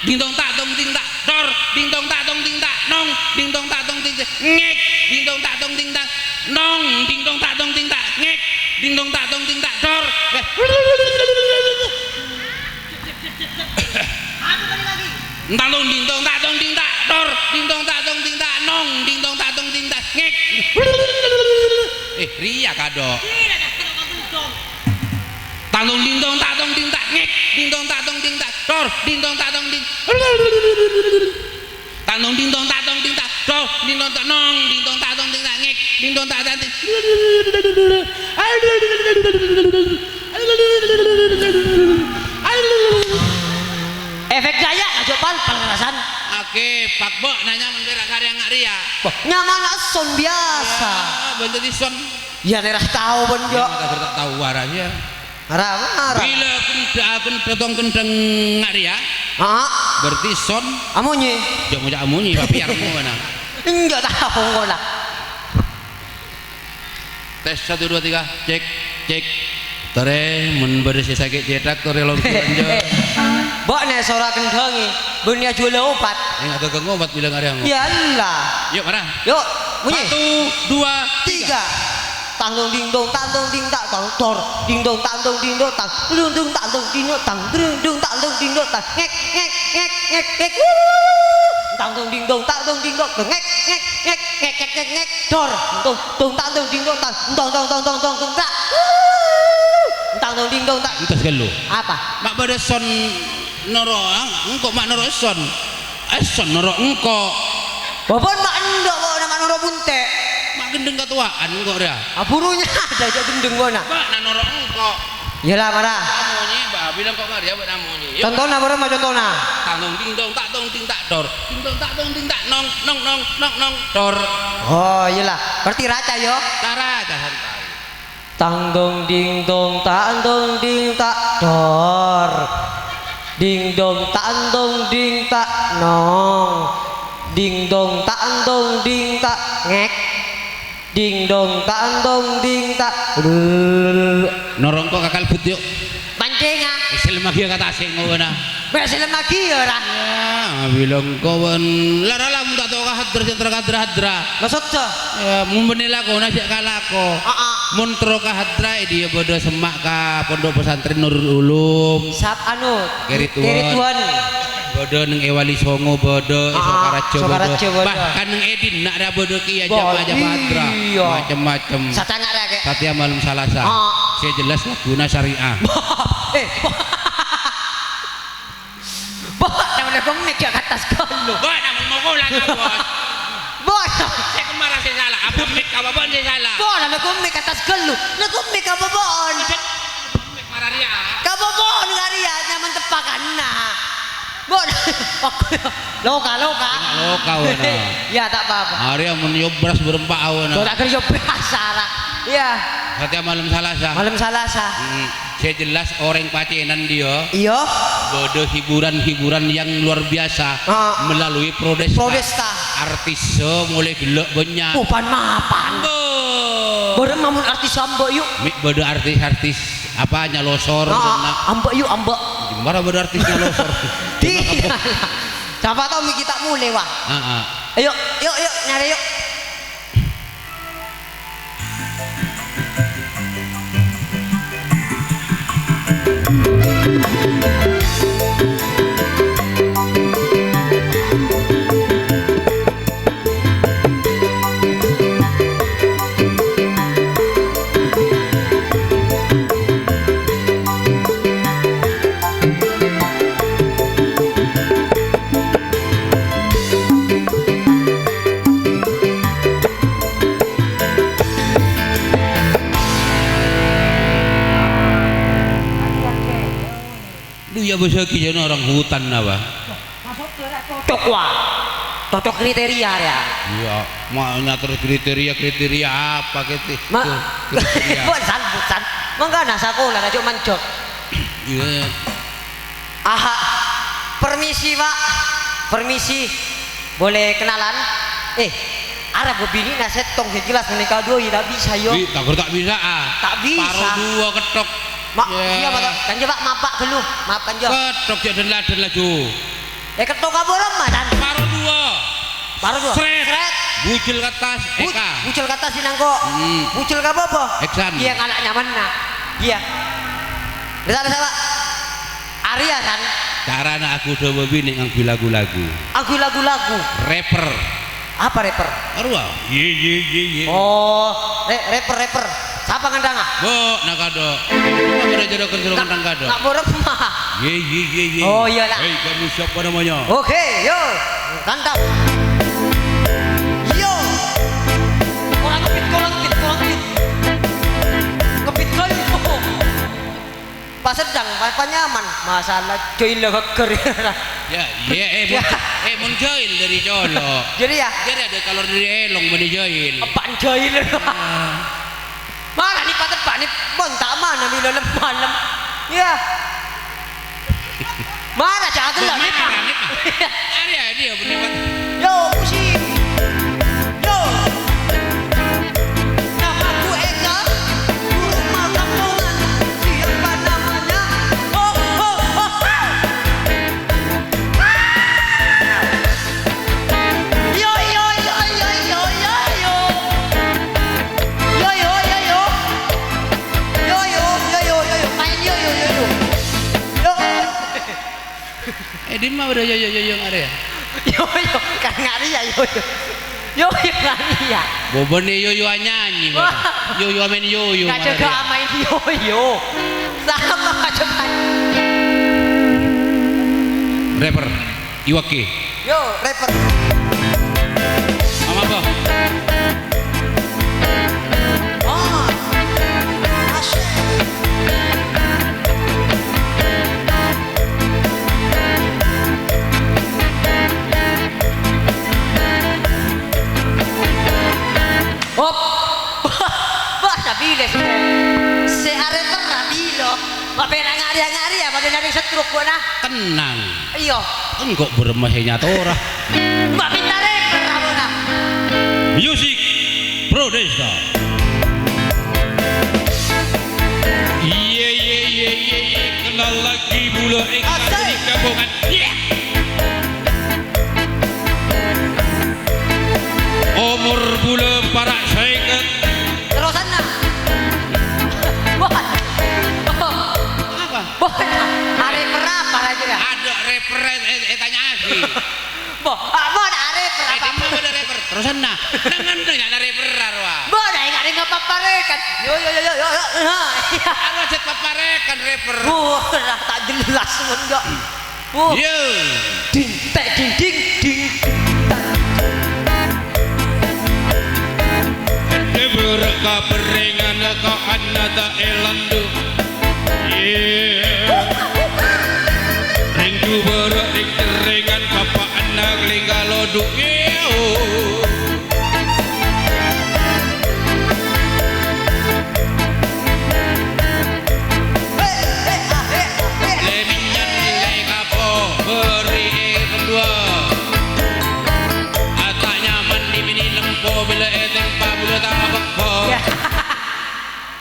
ding dong tak dong ding tak dor ding dong tak dong ding tak nong ding dong tak dong ding tak ngek ding dong tak dong ding tak nong ding dong tak dong ding tak ngek ding dong tak dong ding tak dor. Entang dong ding dong tak dong ding tak dor ding dong tak dong ding tak nong ding dong tak dong ding tak ngek. Ria kado. Tangdong ding dong tak dong ding tak ngek ding dong tak dong ding tak dor ding dong tak dong ding. Tangdong ding dong tak dong ding tak dor ding dong tak nong ding dong tak dong ding tak ngek ding dong tak dong ding. Efek Dayak aja pangerasan. Oke, Pak Bo nanya membela karya ngak Ria. Nyamana son biasa. Bentuk di son. Ya daerah tahu ben jo. Kita tak tahu waranya. Marah. Bila akan potong kendang ngak Ria. Berarti son. Amunyi. Jangan mau amunyi, tapi armu mana? Enggak tahu kok lah. Tes 1 2 3 cek cek. Tore mun bersih sakit cetak tore longki anjo. Mbok nek sora kendangi, benih jual obat. Enggak ke ngobat bilang ada ngo. Yalah. Yuk marah. Yuk, bunyi. 1 2 3. Tangdong ding dong tangdong ding tak tang tor ding dong tangdong ding dong tang dung dung tangdong ding dong tang dung tangdong ding dong tang ngek ngek ngek ngek ngek tangdong ding dong tangdong ding dong ngek ngek ngek ngek ngek ngek tor dong dong tangdong ding dong tang dong dong dong dong dong tak tangdong ding dong tak. Entas gelo. Apa? Mak pada son noro engko mak noro son. Son noro engko. Babon mak ndok bawa nama noro bunte. Mak gendeng katuaan engko ria. Burunya ada aja gendeng gua nak. Mak na noro engko. Iyalah marah. Namunyi mbak bilang kok Maria buat namunyi. Contohnya baru mah contohnya. Tangdong ding dong tak dong ding tak dor. Ding dong tak dong ding tak nong nong nong nong nong dor. Oh iyalah. Berarti raca yo. Tara santai. Tang dong ding dong tak dong ding tak dor. Ding dong tak dong ding tak nong. Ding dong tak dong ding tak ngek. Ding dong tak dong ding tak Norong kok kakal put yuk. pancing ah. Islam lagi kata asing ngono. Berhasil lagi ya ora. Ya, bilang kawan lara lah muda tau kahadra sentra kadra. Maksudnya? Ya, membenela kau nasi kalako. Montro kahadra dia bodoh semak ka pondok pesantren Nurul Ulum. Sap anu. Kerituan. Bodoh neng Ewali Songo bodoh, Sokarajo bodoh. Bahkan neng Edin nak ada bodoh kia aja hadra. Macam-macam. Satangak rake. Satya malam salasa. Saya jelas laguna syariah. Namanya komik ya atas kalau. Bos, namun mau kau lagi bos. Bos. Saya kemarin saya salah. Apa mik apa bon saya salah. Bos, namanya komik atas kalau. Nah komik apa bon? Mik mararia. Kamu bon ngaria nyaman tepakan nah. Bon. Loka. Loka wana. Ya tak apa-apa. Hari yang menyobras berempat wana. Kau tak kerja biasa lah. Ya. Satya malam salasa. Malam salasa. Saya jelas orang pacenan dia. Iya. Bodoh hiburan-hiburan yang luar biasa melalui Prodesta. Artis mulai gelok banyak. Upan mapan. Bareng mamun artis ambek yuk. Bodoh artis apa nyalosor. Ambek yuk ambek. Gimana bodoh artis nyalosor? Siapa tahu kita mulai wah. Ayo nyari yuk. Duh ya bahasa kijana orang hutan apa? Cocok wah. Cocok kriteria ya. Iya, maknya terus kriteria apa gitu? Kriteria. Bukan. Mangga sekolah aja mancok. Iya. Aha. Permisi, Pak. Permisi. Boleh kenalan? Arab bini naset tong jelas menikah doi tak bisa yo. Tak bisa ah. Tak bisa. Paruh dua ketok. Iya Pak. Kan coba mapak dulu. Maafkan jo. Ketok ya dan laju. Ketok kaborong madan. Paruh dua. Sret. Bucil ke atas Eka. Bucil ke atas sinangko. Bucil ke apa? Eksan. Iya nganak nyaman nah. Iya. Bisa Pak. Arya kan. Caranya aku coba bini ngang lagu-lagu. Aku lagu-lagu. Rapper. Apa rapper? Arwah. Ye. Oh, rapper. Siapa ngendang ah? Bo, nakado. Cuma pada jodohkan suruh ngendang kado. Nak borok mah. Ye. Oh iyalah. Hei, kamu siapa namanya? Oke, yo. Tantap. Yo. Orang kepit. Kepit kali. Pas sedang, pas nyaman. Masalah join lo keker. Ya, mun join dari Jolo. Jadi ya. Jadi ada kalau dari Elong mau join. Apaan join? Mana nih Pak nih bontak mana bilo malam. Ya. Mana jago lah nih Pak. Ada dia benar. Yo musik. Yo. Namaku Eka. Rumah kampungan. Siapa namanya? Oh. Yo. Main yo. Di mana udah yo ada ya? Yo kan ngari ya yo ngari ya. Bobo nih yo nyanyi. Yo main yo. Nggak juga main yo. Sama coba. Rapper Iwaki. Yo rapper. Sama apa? Oh. Asyik. Hop. Wah, nabile se arep nabilo. Pak ben ngari ya, Pak ben ada setruk kok nah. Tenang. Iya. Enggak bermahnya tora. Mbak minta rapper amuna. Music Prodesta. Iya kenal lagi bula Eka di gabungan. Umur bula para seket. Terusan nah. Apa? Hari berapa aja ya? Ada rapper tanya lagi. Apa ada rapper apa? Di mana ada rapper? Terusan nah. Nangan ada rapper arwah. Ada yang ada ngepaparekan. Yo. Arwah cet paparekan rapper. Lah tak jelas enggak. Yo. Ding. Berka beringan ka anada elandu. Ringdu berak ring teringan kapa anak linggalodu. Leminyan nilai kapo beri kedua. Atak nyaman di mini lempo bila eteng pabula tak beko.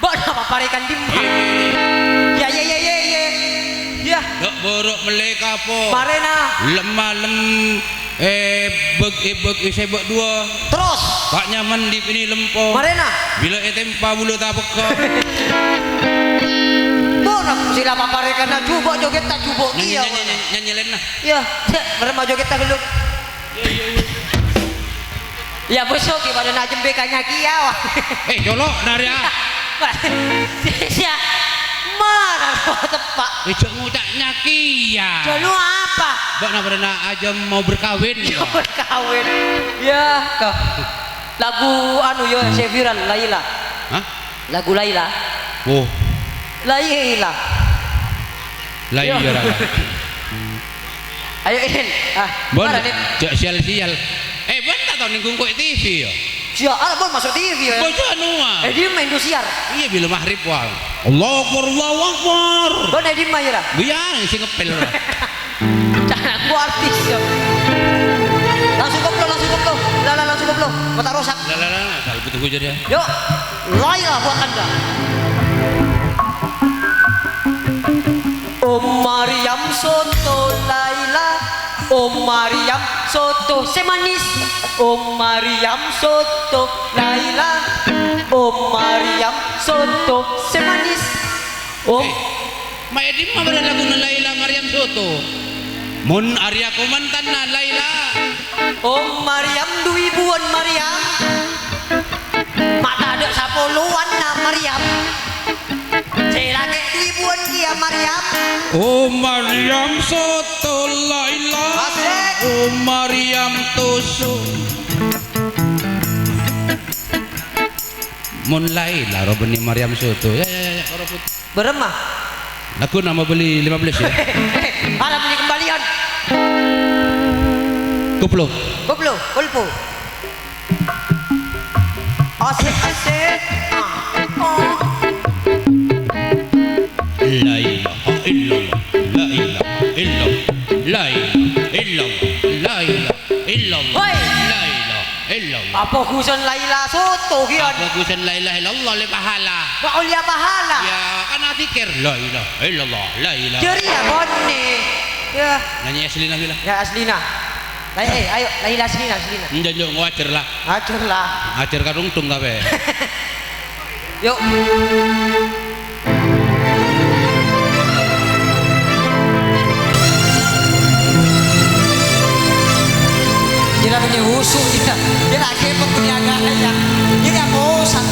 Bodoh paparekan dim. Ya. Dok borok meleka po. Marena. Lemalem beg sebek dua. Terus. Pak nyaman di sini lempo. Marena. Bila etempa bulu tak beko. Bodoh sila paparekan na jubok joget tak jubok iya. Nyanyi lah. Ya, merema joget tak gelut. Ya besok gimana najem bekanya kia. Jolo nari ah. Ya. Mana tepak? Ijak ngucaknya kia. Jolo apa? Mbak pernah aja mau berkawin. Berkawin. Ya, kau. Lagu anu yo saya viral Laila. Hah? Lagu Laila. Oh. Laila. Lah iya ra. Ayo In. Bon, Mana nih? jak sial-sial. Ben tak tau ning kungkuk TV ya. Sia, bon masuk TV ya. Bocah nua. Dia main dosiar. Iya bila maghrib wae. Allahu Akbar, Allahu Akbar. Bon di mana ya? Biar sing ngepel ora. Jangan gua artis ya. Langsung koplo. Langsung koplo. Mata rosak. Lah, kalau betul gue jadi. Yuk, Laila buat Anda. Mariam soto Laila, Mariam soto semanis. Mariam soto Laila, Mariam soto semanis. Maya di mana lagu na Laila Mariam Soto? Mun Arya komantan na Laila. Mariam dui buan Mariam. Mata ada sapuluan na Mariam. Selake dui buan dia Mariam. Mariam Soto Laila. Asik. Mariam Toso. Mun Laila robeni Mariam Soto. Ya, koruput. Beremah. Aku nama beli 15 ya. Ada beli kembalian. Kuplo. Pulpo. Asik. La ilaha illallah. La ilaha illallah. La ilaha illallah. La ilaha illallah. Hoi. La ilaha illallah. Apa kusen Laila soto kian? Bagusan la ilaha illallah le pahala. Maulia pahala. Ya kan atikir la ilaha illallah. La ilaha. Ceria bonni. Ya. Nyanyi Aslina gila. Ya Aslina. Ayo Laila Aslina. Njanjo ngajar lah. Ajar lah. Ajar karung tung kabeh. Yuk. Dia punya husuk dia lagi pengniagaan aja. Dia bosan.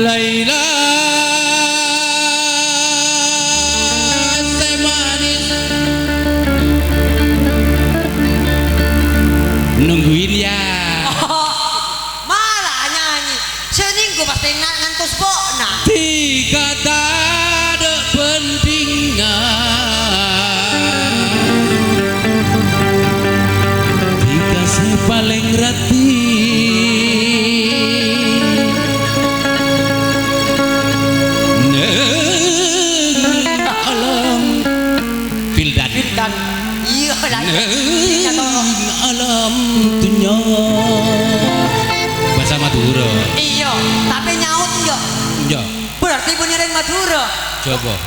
Laila semanis nungguin ya. Malah nyanyi. Seningku pasti ngantus pokna. Tiga tak ada pentingan. Tiga saya paling rati. Dan iya lah. Alam dunia bahasa Madura. Iya, tapi nyaut enggak? Ya, Berarti beneran Madura.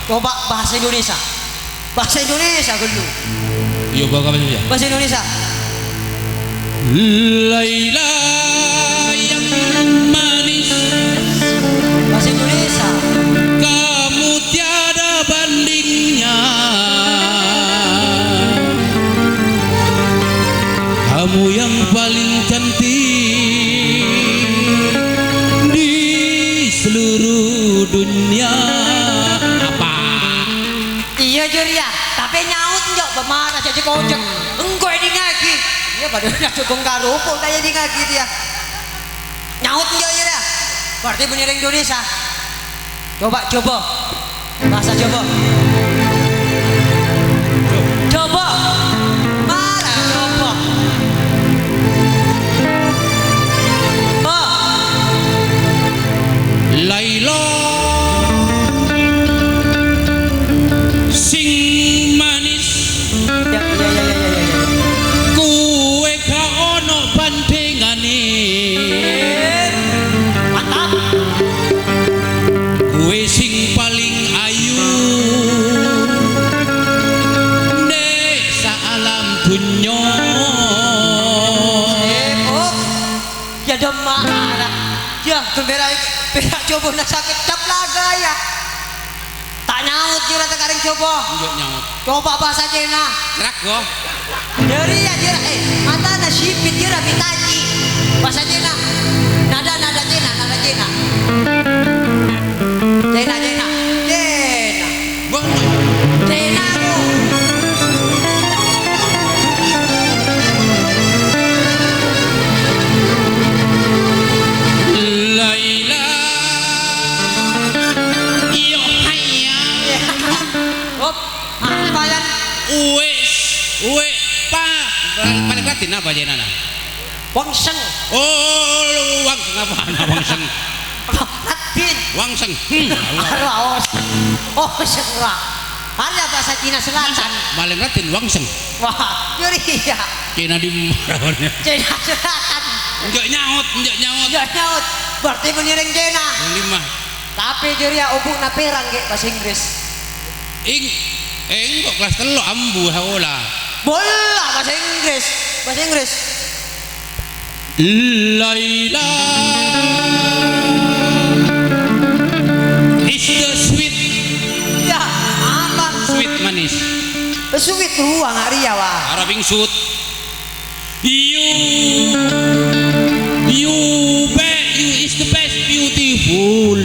coba Bahasa Indonesia. Bahasa Indonesia dulu. yo bawa apa ya? Bahasa Indonesia. Laila yang manis, Bahasa Indonesia. kamu tiada bandingnya. Kamu yang paling cantik di seluruh dunia. Apa? Iya Juria, tapi nyaut enggak bemana jadi kocek. Engkau ini ngaki. Iya pada cukup karupuk tanya di ngaki dia. Nyaut enggak Juria? Berarti bener Indonesia. Coba. Bahasa coba. Coba. Mana coba? Laila sing manis, Ya. kuwe ka ono bandingane. Mantap. Kuwe sing paling ayu nek saalam dunya. Sibuk. Ya demak anak. Ya gembira coba nak sakit cap laga ya. Tak nyaut jura tekaring coba. Njuk nyaut. Coba bahasa Cina. Kerak go. Dari ya jira mata na sipit jira bitaji. Bahasa Cina. Nada Cina. Cina. Boleh. Cina. Ratin apa aja nana? Wangseng. Oh, wangseng apa? Wangseng. Ratin. Wangseng. Raos. Oh, segera. Ada bahasa Cina Selatan. Maling Ratin wangseng. Wah, ya. Cina di mana? Cina Selatan. Enggak nyaut. Enggak nyaut. Berarti meniring Cina. 5. Tapi jeria ubuk na perang ke bahasa Inggris. Kok kelas telu ambu haola. Bola bahasa Inggris. Bahasa Inggris. Laila is the sweet. Ya, apa? Sweet manis. Sweet ruang Arya wah. Arabing sud. You is the best beautiful.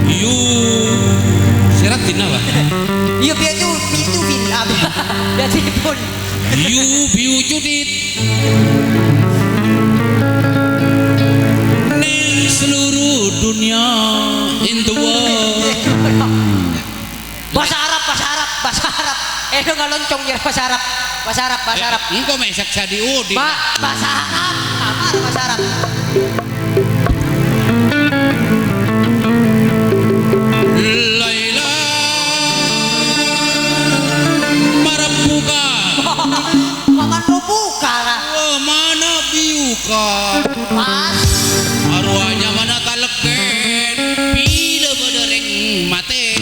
You Seratin apa? Iya biar itu film. Jadi pun. You Judit. Neng seluruh dunia in the world. Bahasa Arab. Itu nggak loncong ya bahasa Arab. Engkau mesak sadi udi. Bahasa Arab. Apa bahasa Arab? Laila marabuka. Paman buka lah. Oh, mana biuka. Pas. Arwahnya mana taleken. Bila berdereng mate.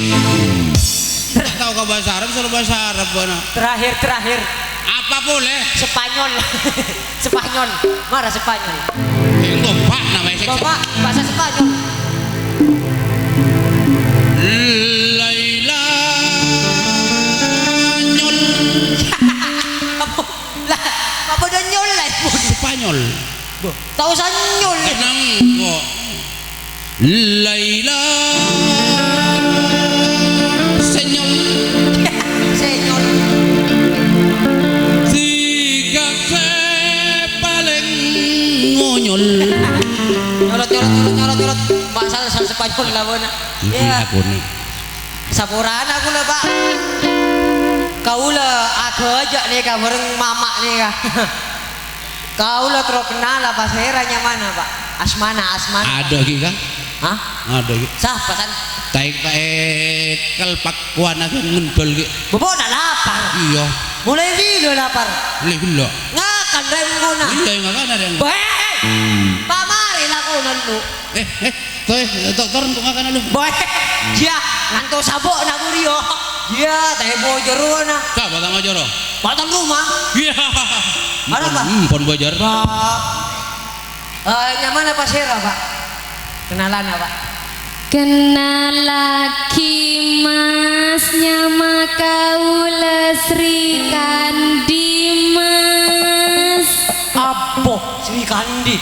Tak tahu ke bahasa Arab, suruh bahasa Arab mana. Terakhir. Apa boleh? Spanyol. Marah Spanyol. Engkau pak namanya seks. Bapak bahasa Spanyol. Laila nyol. Apa dah nyol lah pun. Spanyol. Tahu saya nyol. Tenang kok. Laila senyol. Senyol. Sikap paling ngonyol. Nyorot. Bahasa Spanyol lah bona. Ya. Aku nih. Sapuran aku lah pak. Kau lah aku aja nih kak bareng mama nih kak. Kau lah terkenal lah bahasa heranya mana pak? Asmana. Ada lagi kan? Hah? Ada lagi. Sah pasan. Taik kalpak kuana kan ngendol gitu. Bobo nak lapar. Iya. Mulai dulu lapar. Lego. Ngakan remguna. Iya yang kan ada yang. Pamari laku nelu. Turun kok makan lu. Boy, dia nganto sabok nak kurio. Dia tebo jero na. Siapa sama joro? Batang rumah. Iya. Ada apa? Pon bojar. Nyaman apa Sera pak? Kenalan apa? Kenal laki masnya makaula Sri Kandi mas. Apa? Sri Kandi.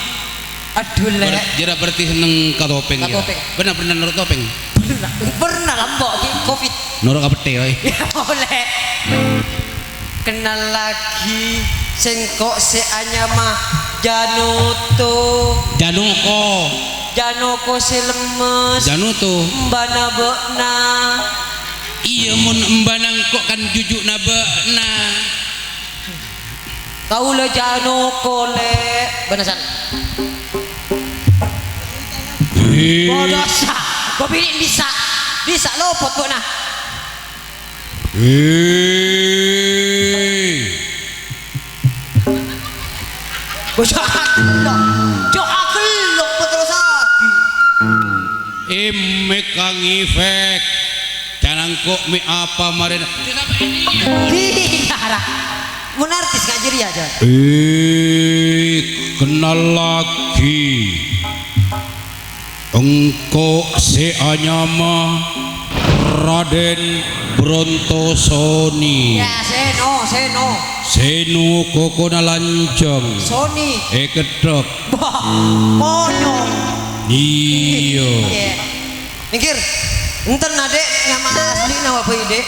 Aduh lek. Jera berarti seneng ka topeng. Topeng. Pernah nurut topeng. Pernah lambok Covid. Nurut ka pete oi. Ya boleh. Kenal lagi sengkok seanya mah Janoko se lemes. Januto. Mbana bekna. Iya mun embanang kok kan jujuk na bekna. Kau le Janoko le. Benasan. Bodosa. Kau pilih bisa lopot kok nah. Doa kelok betul sapi. Mek kang efek. Canang kok mi apa marin. Iya. Mun artis ngajari aja. Kenal lagi. Engkau seanyama Raden Brontosoni. Ya seno. Senu kokona lancong. Sony. Kedok. Monyong. Iya. Mikir. Enten adek nama asli nama apa ide?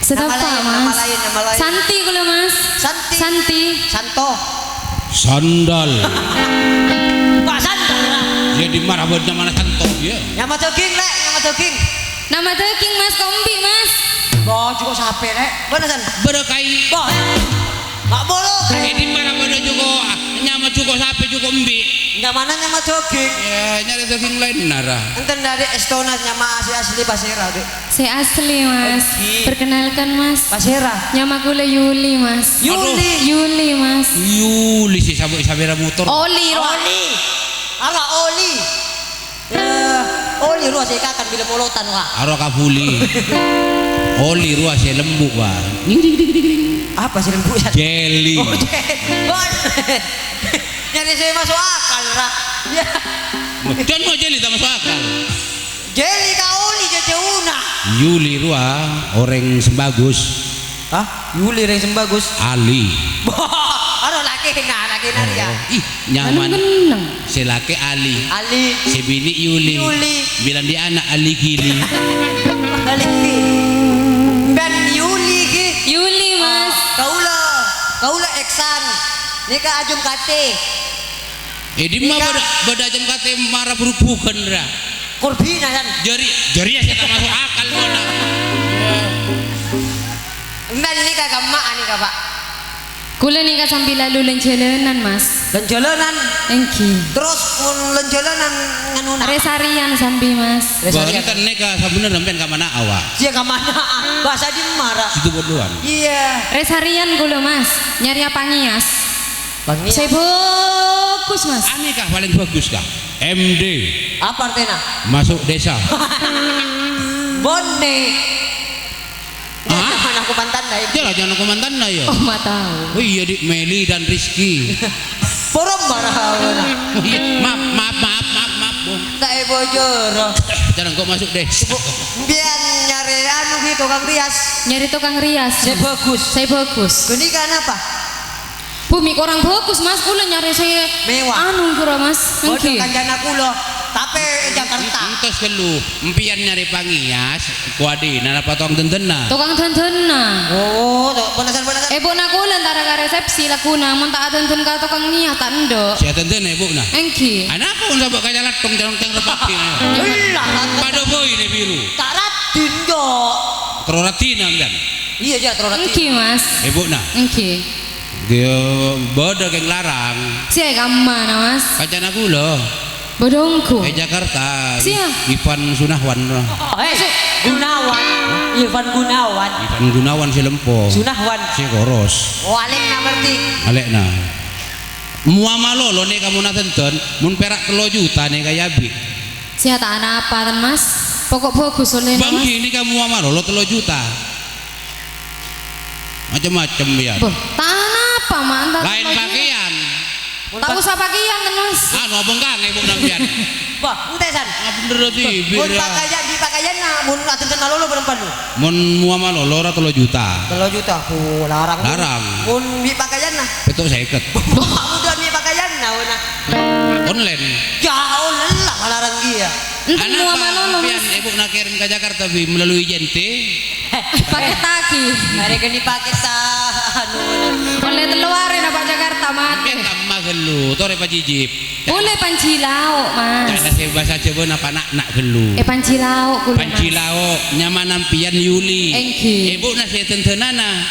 Sedapa Nama mas. lain. Santi kula mas. Santi. Santo. Sandal. Pak Sandal lah. Jadi marah buat nama Santo ya. Nama jogging lek, nama jogging. Nama teuking mas kombi mas. Boh, cukup sampai nek. Bener san? Berekai. Boh. Mak bolong. Ini malah pada cukup nyama cukup sapi cukup mbi. Enggak mana nyama jogging. Ya nyari jogging lain nara. Enten dari Estona nyama asli Pasera, Dek. Saya asli Mas. Perkenalkan Mas. Pasera. Nama kula Yuli Mas. Yuli Mas. Yuli si sabera motor. Oli. Ara oli. Oli ruas ikan bila molotan wah. Aro kabuli. Oli ruas lembu wah. Apa sih lembu ya? Jelly. Oh, jadi saya masuk akal rak. Ya. Dan mau jelly tak masuk akal. Jelly kaoli jejuna. Yuli ruah orang sembagus. Hah? Yuli yang sembagus. Ali. Aduh laki dia. Ih nyaman. Geneng. Si laki Ali. Ali. Si bini Yuli. Bilang dia anak Ali Gili. Ali. Ben Yuli ki. Yuli Mas. Kaula eksan. Nika ajum kate. Di mana beda jam kate marah berhubungan ra. Kurbina kan. Jari ya saya tak masuk akal mana. Ben nika gamaan nika Pak. Kula nikah sambil lalu lencelenan Mas. Lencelenan. Engki. Terus lencelenan nganuna. Resarian sambil Mas. Baritan neka sebenarnya sampean ka mana awak? Sia ka mana? Bahasa di marah. Situ bodohan. Iya. Resarian kula Mas. Nyari apa ngias? Bang Saya bagus Mas. Ani kah paling bagus kah? MD. Apa artinya? Masuk desa. Bonne. Hah? Aku mantan dah. Jangan aku mantan lah ya. Oh mak tahu. Oh iya di Meli dan Rizky. Porom barahawana. Oh iya. Maaf Bung. Tak bojor. Jangan kau masuk desa. Biar nyari anu gitu Kang Rias. Nyari tukang rias. Saya bagus. Saya bagus. Ini kan apa? Bumi orang bagus Mas. Kula nyari saya Mewah. anu kira Mas. Bodoh Engki. kan jana kulo. Tapi Jakarta. Entos kelu. Empian nyari pangias. Kuadi nana potong tentena. Tukang tentena. Oh, bonasan. Ibu nak kula antara ka resepsi lakuna mun tak tenten ka tukang niat tak ndok. Saya tentena ibu nah. Engki. Anak pun sabuk kaya latong jangan repati. Lah, Pada boy ini biru. tak ratin yo. Teroratina kan. Iya ja teroratin. Engki Mas. Ibu nah. Engki. Dia bodoh yang larang. Sia kamana Mas? Kacan aku loh. Bodongku. Jakarta. Sia. Ivan Sunahwan. Gunawan. Ivan Gunawan. Ivan Gunawan si Lempo. Sunahwan. Si Koros. Oh, alek na ngerti. Alekna. Muamalolo nih kamu natenten. Mun perak 3 juta nih kayak bi. Sia tak ana apa ten Mas? Pokok bagus oleh Bang Mas. ini kamu muamalolo 3 juta. Macam-macam ya. Boh, tak ana apa mantan. Lain pakaian. Tak usah pakaian ten Mas. Anu bengkang ibu nampian. Bah, ente san. Ah bener ti. Mun pakaian di pakaian na mun atenten lolo berempat lu. Mun muamalolo ora 3 juta. 3 juta. Oh, larang. Larang. Mun di pakaian na. Betul 50. Bah, udah di pakaian na una. Online. Jauh lelah larang dia. Entar mau apa lolo pian Mas? ibu nak kirim ke Jakarta bi melalui jente. Pakai taki. Mari gini pakai anu. Oleh teluarin apa Jakarta mati. Pian kamma gelu, tore pa jijip. Boleh panci lauk Mas. Karena saya bahasa Jawa napa nak gelu. Panci lauk kula. Panci lauk nyaman nampian Yuli. Engki. Ibu nak saya tentenana.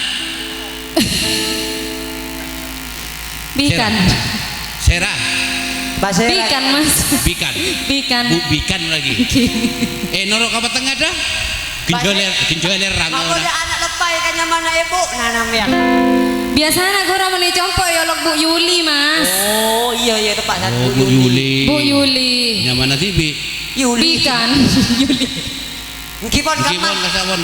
Bikan. Serah. Basera. Bikan Mas. Bikan. Bikan. Bikan lagi. Norok apa tengah dah? Genjoler rangga. Mau ada anak lepai kan mana ibu nanam ya. Biasanya aku orang meni compok ya lok Bu Yuli Mas. Oh iya tepat kan Oh, Bu Yuli. Bu Yuli. Nyaman nanti bi. Yuli. Bikan. Yuli. Kipon Gimon kapan? kasabon.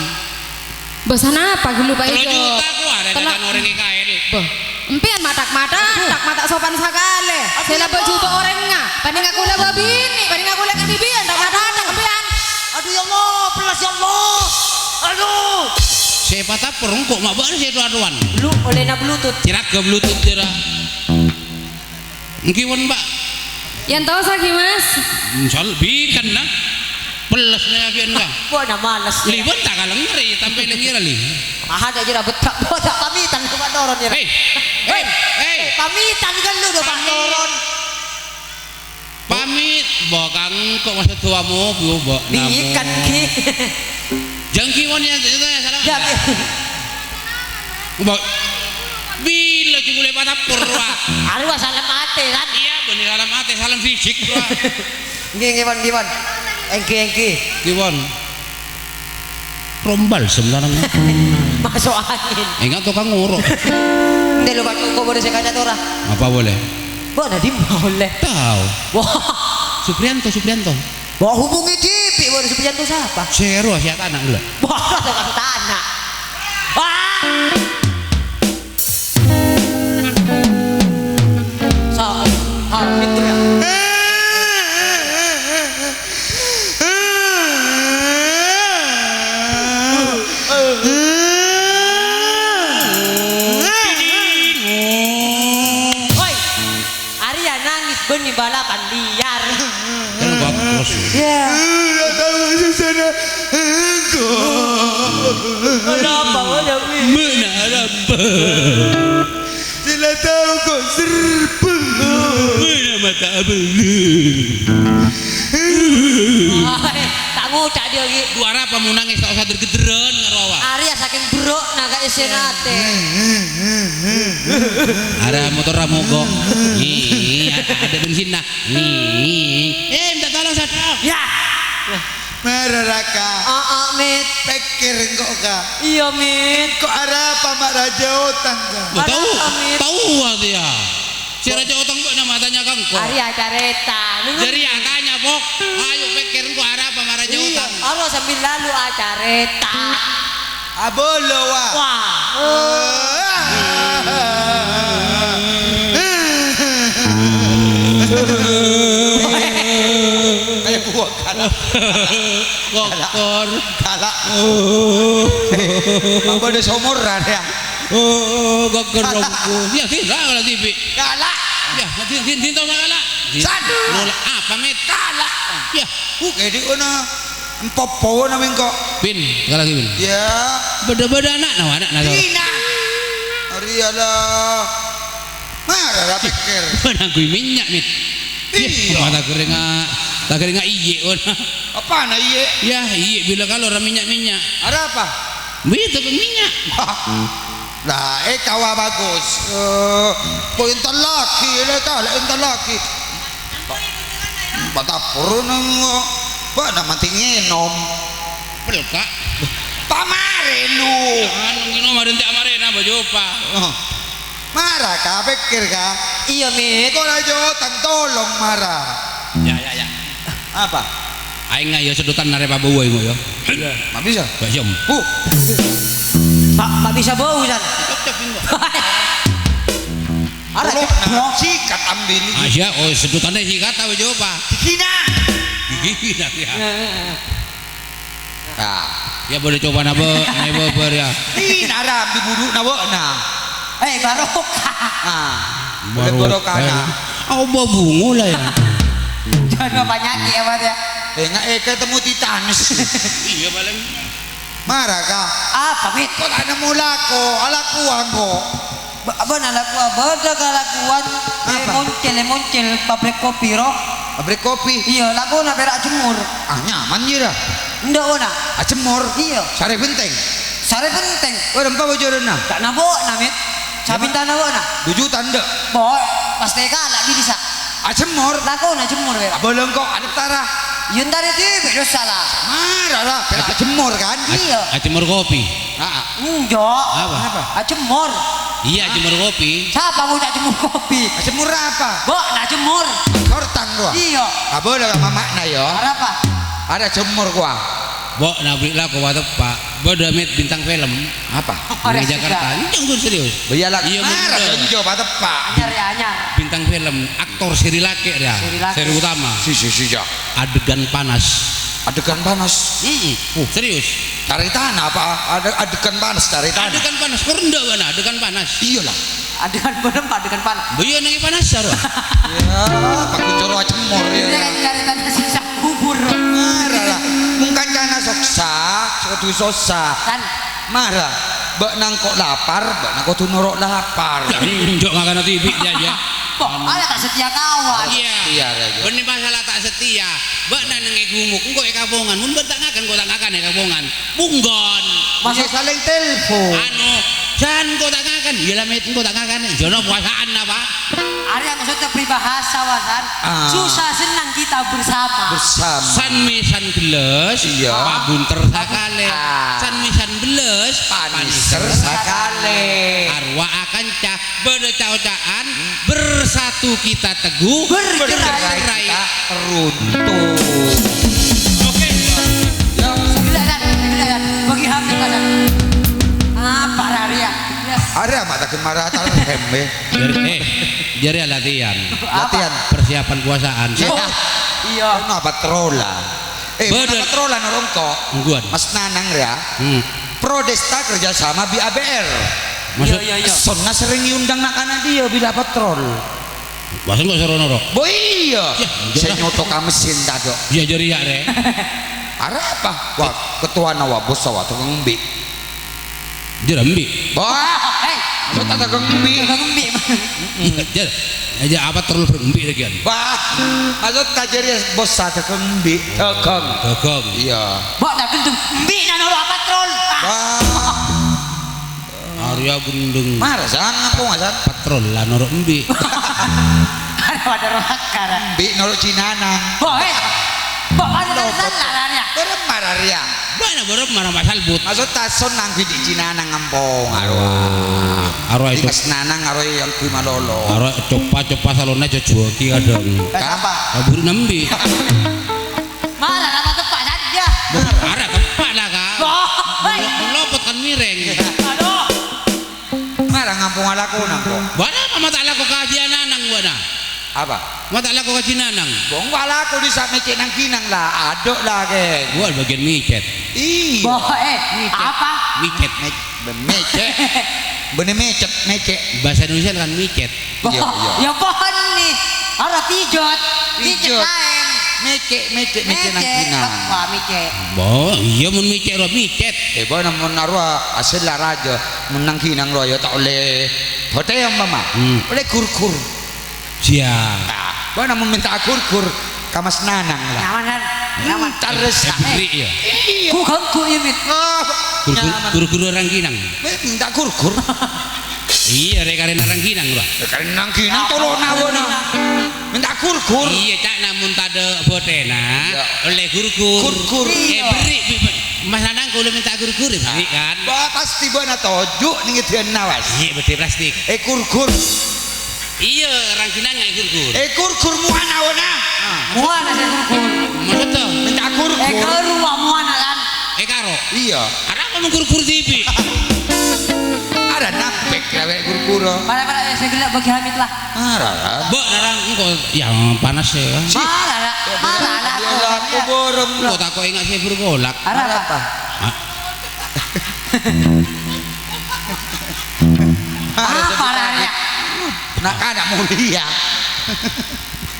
Bosan apa dulu Pak 3 Ijo? juta ku ada kan orang IKN. Boh, empian matak sopan sekali. Saya baju po orangnya. Paling aku lah babini, paling aku lah kadibian, tak matak empian. Aduh ya Allah, pelas ya Allah. Aduh. Siapa tak perung kok mak banget saya tuan. Lu oleh na bluetooth. Cirak ke bluetooth dira. Ngkiwon mbak. Yang tahu saki Mas? Misal bikan nah. Pelasnya apian kah? Buat na malas. Libon tak kalang ngeri sampai lengira li. Ada aja dah betak botak pamitan ke Pak Doron ya. Hey. Pamitan kan lu udah Pak Doron. Pamit bokang kok masa tuamu bu bok namu. Bikan ki. Jangkiwan ya salah. Ya. Bila cingule pada purwa. Ari wa salam ate kan. Iya bener salam ate salam fisik bro. Nggih Wan. Engki. Kiwan. Rombal sebenarnya. Masuk angin. Ingat tukang nguruk. Ndek lu kok boleh saya kaca ora? Apa boleh? Mbok Nadim boleh. Tahu. Wah. Suprianto. Wah hubungi Dipi, Mbok Supriyanto siapa? Seru siat anak lu. Wah, tukang tanah. Wah. Itu ya. Oi, Arya nangis benih balapan liar. Ya. Kenapa ada Menarapa. Tidak tahu kok serba. Mana mata abang. Tak ngucak dia lagi. Dua apa mau nangis tak usah dergederan ngarawa. Arya saking berok naga isenate. Ada motor ramogok. Ada bensin nah. Minta tolong sadap. Ya. Marah Raka. Mit. Pikir kok kak. Iya Mit. Kok ada apa mak Raja Otang kak? Tahu dia. Si Raja Otang nama matanya kang kok. Arya careta. Jadi tanya pok. Ayo pikir kok ada apa mak Raja Otang. Allah sambil lalu acareta. Abolo wa. Wah. Kayak gua kalah. Kokor. Kalah. Apa ada somoran ya? Kokor romku. Ya tidak kalau TV. Kalah. Ya, tin tahu kalah. Satu. Nolak apa met? Kalah. Ya, Kayak di mana? Empopo namanya kok. pin kalah pin. Ya. Beda-beda anak nah. Tina. Arialah. Marah lah pikir. Mana gue minyak mit. Iya. Mata keringat iye ona. Apa na iye? Ya iye bila kalau orang minyak. Ada apa? Begitu minyak. Lah, kawa bagus. Poin laki, entar laki. Batapur nang, ba na mati nginom. Pelka. Pamare lu. Anu nginom ada ti amare na baju pa. Marah ka pikir ka? Iya Mit. Kok Raja Otang tolong marah. Ya. Apa? Aing ayo sedutan nare pa buwe mo yo. Mak bisa? Ba yom. Pak bisa bau kan? Cocok pin kok. Ada Nah, sikat ambil. Aja sedutannya si kata baju pa. Kina. Gila ya. Ah, Ya boleh coba nabo ya. ini nara diburu nawo na. barokah. Ah, boleh borokana. Oh bungo lah ya. Jangan penyakit ya Mas ya. Ketemu Titanus. Iya paling. Marah ka? Apa Mit? Kok ada mulako, alakuan kok. Abang alakuan, beda kalakuan. Muncul pabrik kopi roh. Pabrik kopi. Iya, lagu na berak jemur. Ah nyaman jira. Ndak ona. Acemor. Iya. Sare benteng. Sare penting. Oh rempa bojo rena. Tak nabok na Mit. Sabin tanah ona. 2 juta ndak. Boy, pasti kalah di desa. Acemor. Lagu na jemur berak. Bolong kok ada tarah. Yun dari di bedo salah. Marah lah. Acemor kan? Iya. Acemur kopi. Enggak. Apa? Jemur. Iya jemur kopi. Siapa mau nak jemur kopi? Acemor apa? Bok nak jemur. Kortang gua. Iya. Boleh sama makna yo. Ada apa? Ada cemor gua. Bok nabrik lah kau tepak. Bodoh met bintang film. Apa? Di Jakarta. Ini jangan serius. Biarlah. Iya, Marah bener. benjo pada pak. Anyar ya anyar. Bintang film aktor seri laki ya. Seri laki. Seri utama. Si ya. Adegan panas. Adegan panas. Serius. Cari tanah apa? Ada adegan panas cari tanah. Adegan panas. Kau rendah mana? Adegan panas. Iyalah. Adegan berempat adegan panas. Boyo nangi panas sarwa. Ya, pakai coro cemor Dia ya. kan cari tanda sisa kubur. Marah lah. Mungkin karena soksa, suatu sosa. Kan Marah. Bak nang kok lapar, bak nang kok tu norok lapar. Jadi njok makan TV aja. Kok ada tak setia kawan. Iya. Benih masalah tak setia. Mbak nang gumuk engko kabongan. Mun tak ngakan kok tak ngakan kabongan. Punggon. Masih saling telepon. Anu, jan kok tak ngakan. Ya lah met kok tak ngakan. Jono puasaan apa? Ada maksudnya peribahasa wasan. Susah senang kita bersama. San misan geles, iya. Pak Bunter sakale. San misan beles, Paniser sakale. Arwah akan cah berdecau-cahan, bersatu kita teguh, Bercerai kita Runtuh. Oke. Segeladan. Bagi hamil kan. Apa Raria? Ada mata kemarah tak hembe. Jadi latihan. Latihan. Persiapan puasaan. Iya. Ano patrola. Bener. Patrola norong kok. Ungguan. Mas Nanang ya. Prodesta kerjasama BABR. Masuk. Iya. Sonna sering diundang nak anak dia bila patrol. Bahasa nggak seru noro. Bo iya. Ya, Saya nyoto ka mesin tado. Iya jadi ya deh. Ada apa? Wah, ketua nawa bos sawah tukang mbi. Jadi ambil. Wah, Hei, maksud tak tukang mbi. gembi. Jadi aja apa terlalu berumbi lagi kan? Wah, maksud tak jadi bos sa tukang mbi. Tukang. Gagong. Iya. Bok dah gendeng. Mbi na nolo patrol. Wah, Arya gendeng. marah san ngampung asan. Patrol lah norok embi. Ada rohakaran. Mbi nolo Cinanang. Bok, Bok ada salarnya. Beremar Arya. Mana baru marah masal but. Maksud tak son nang di Cinanang ngampung. Arwah. Arwah Di itu. Mas Nanang arwah yang kui malolo. Arwah coba salonnya jojo ki kadang. Kenapa? Kabur nembi. Mana nama tepat saja. Arah tepat lah kak. Bok, Melopot kan miring. aduh. Marah ngampung alaku nangko. Mana mama tak laku kajian nanang mana? Apa? Mama tak laku kajian nanang. Bong alaku di sak mecek nang kinang lah. Aduk lah geng. Gua bagian micet. Iya. Bok, apa? Micet. Mecek. Bener mecek. Bahasa Indonesia kan micet. Bok, Iya. ya pohon nih. Ada pijot. Pijot Pijot. lain. Mecek nang kinang. Wah, micek. Bo, iya mun micet ro micet. Boy namun arwah asal lah raja menang kinang lo ya tak oleh. Hotel yang mama. Oleh kur. Siap. Boy namun minta kur kamas Nanang lah. Nyaman kan? Nyaman. Tares. Beri ya. Iya. Ku ganggu ya, Mit. Guru-guru orang Kinang. Minta kur. Iya, rek orang Kinang lah. Karena nang kinang tolong nawona. Minta kur. Iya, cak namun tade botena Iya. oleh guru-guru. Kur. Beri Mas Nanang kulo minta guru-guru beri kan. Bah pasti bona tojuk ning dian nawas. Iya, betul plastik. Kur. Iya, orang Kinang nggak guru-guru. Kur muana wana. Muana saya guru. Maksud tuh? Minta kur. Keru muana kan. Karo. Iya. Ada ngomong guru-guru TV. Ada nampek lewek kur. Pada saya gelap bagi Hamid lah. Marah. Mbak narang engko yang panas ya. Marah. Aku borong. Kok tak kok ingat saya bergolak. Ada apa? Apa raya? Nak ada mulia.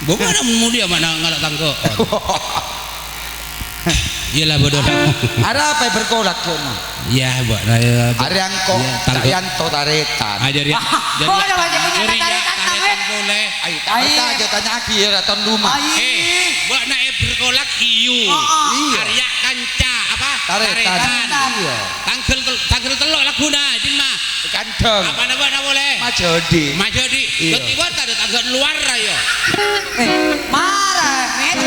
Bukan ada mulia mana ngalak tangko. Iyalah bodoh. Ada apa yang bergolak kono? Iya, Mbak. Raya. Arianko, Tarianto Taretan. Ajar ya. Oh, ada banyak punya taretan boleh. Ayo, aja tanya aki ya datang rumah. Mbak naik bergolak hiu. Iya. Arya kanca apa? Taretan. Iya. Tanggal telok laguna di mah. Kandang. Apa nama boleh? Majodi. Majodi. Iya. Tiba ada tanggal luar ayo. Marah, Mit.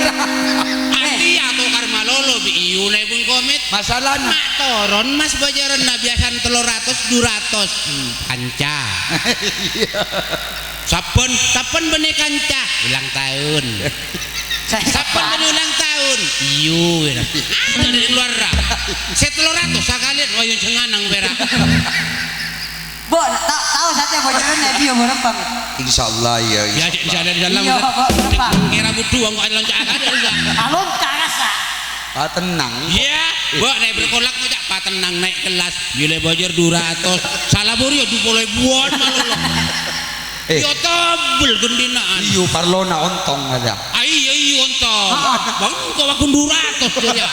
Andi atau karmalolo bi iu naik pun komit. Masalahnya. Mak toron mas bajaran na biasan 300 kanca. Sapen benih kanca ulang tahun. Sapen benih ulang tahun. Iu ada di luar ra. 300 sekalian wayun cenganang berak. Bo, tahu saatnya bocoran Nabi yang berempang. Insyaallah ya. Ya insyaallah. Iya, Pak, berapa? Kira butuh anggo loncat ada enggak. Alon karasa. Ah, tenang. Iya, mbok naik berkolak ngojak patenang naik kelas, bila bajar 200. Salah buri ya 20 buan malu lo. Yo tebel gendinaan. Iyo parlona ontong ada. Iya ontong. Bang kok aku 200 ya.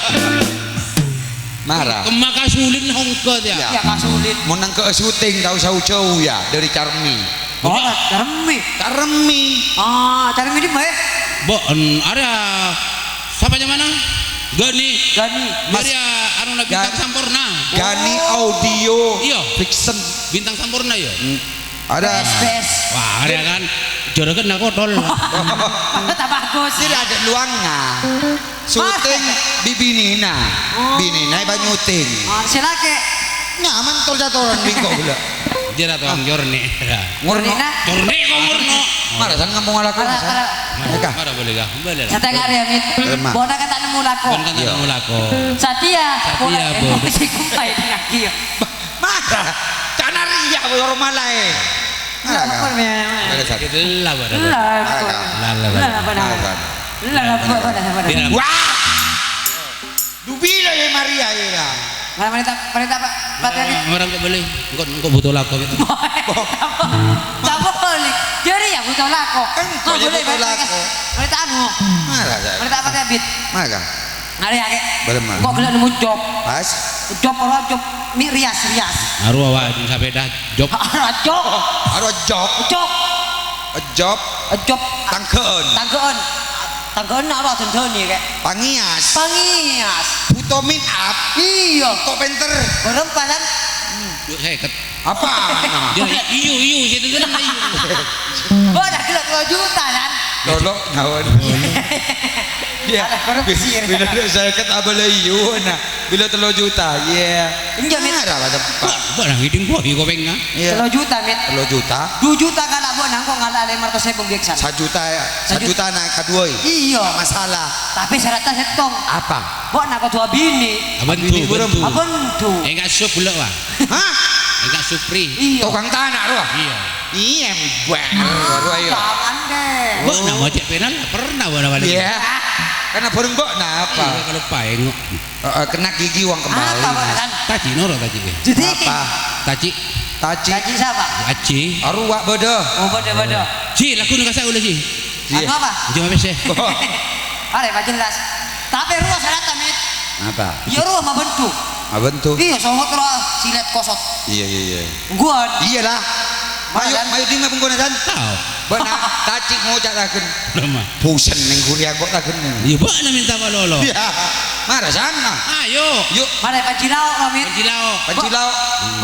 Marah. Kemaka sulin hongko dia. Ya, Kak Sulit. Mau nang ke syuting tahu jauh-jauh ya dari Carmi. Oh, Caremi. Caremi. Ah, Caremi di mana? Bo, ada siapa mana? Gani. Maria anu na bintang sampurna. Gani audio. Iya. Fiction. Bintang sampurna ya. Ada. Bes. Wah, ada kan. Jorokan nak kodol. Tak bagus. Tidak ada luangnya. Syuting di Binina. Binina iba nyuting. Ah, silake. Nyaman tol jatoran bingko gula. Jera tuang jorne. Ngurno. Jorne kok ngurno. Mana san ngomong ala ko. Ada boleh kah? Boleh lah. Kata ngari amit. Bona kata nemu lako. Kon kan tak mulako. Satia. Satia, Bo. Si kumpai ngaki. Mana? Cana ria boyor malae. Lah, apa namanya? Ada satu. Lah bara. Lah. Wah. Dubila ya Maria ya. Mana wanita Pak Pateri. Orang kok boleh. Engko butuh lako gitu. Tak boleh. Jadi ya butuh lako. Kok butuh lako? Wanita anu. Mana saya? Wanita apa teh bit? Mana? Ngari ake. Berema. Kok gelek nemu job. Pas. Job ora job mi rias. Aru awak di sepeda job. Ora job. Ada job. Job. Job Tangkeun. Tangkeun apa dendoni kek. Pangias. Butuh meet up. Iya. Kok pinter. Bareng pasan. Yuk saya ket. Apa? Dia iu situ kan iu. Oh, dah gelek 2 juta kan. Tolong ngawon. Ya. Bila saya ket abala iu nah. Bila 3 juta. Ya. Iya, Mit. Ada lah tempat. Ba nang hiding boy kok pengen. 3 juta, Mit. 3 juta. 2 juta kan abon nang kok ngalah 500.000 geksan. 1 juta ya. 1 juta naik kedua. Iya. Masalah. Tapi syaratnya setong. Apa? Kok nak dua bini. Bantu. Abon tuh. Enggak sup pula wah. Hah? Enggak supri. Iya. Tukang tanah lu. Iya. Iya, baru ayo. Jangan deh. Bo nak macet penal pernah mana balik. Iya. Karena burung kok nah apa? Iya, kalau paeng. Kena gigi uang kembali. Apa kan? Taci noro taci. Jadi Apa? Taci. Taci. gaji siapa? Aci. Arwah bodoh. Oh, bodoh. Ci laku nu kasau lagi. Anu apa? Jom habis eh. Are, Pak jelas. Tapi ruas rata, Mit. Apa? Ya ruas mah bentuk. Bentuk. Iya, songot ruas silet kosot. Iya. Gua Iyalah. Mayu di mah penggunaan. Tahu. Benar. Taci mau catakan. Nama. Pusen neng kuliah kok takan. Iya, bo na minta balolo. Iya. Marah sana. Ayo. Yuk. Mare Panjilao, Mit. Panjilao.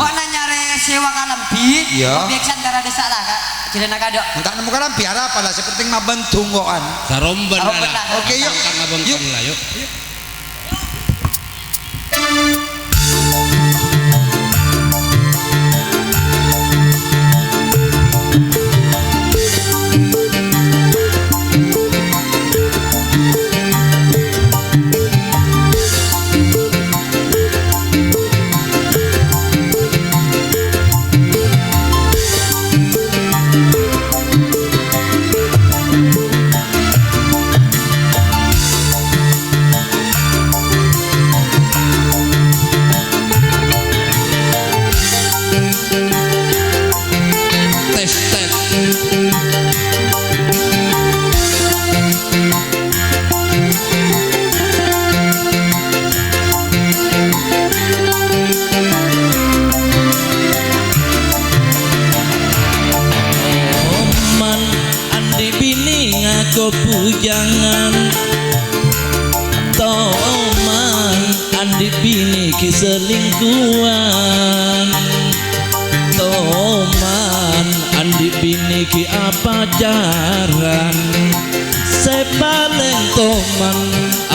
Kok nanya sewa kalampi? Iya. Objek santara desa lah, Kak. Cilena kado. Entah nemu kalam biar apa lah. Seperti mah bentungoan. Saromban Saromban lah. lah. Oke, yuk. Yuk. Lah yuk. Pujangan Toman andi bini ki selingkuhan Toman andi bini ki apa jaran Sepaleng toman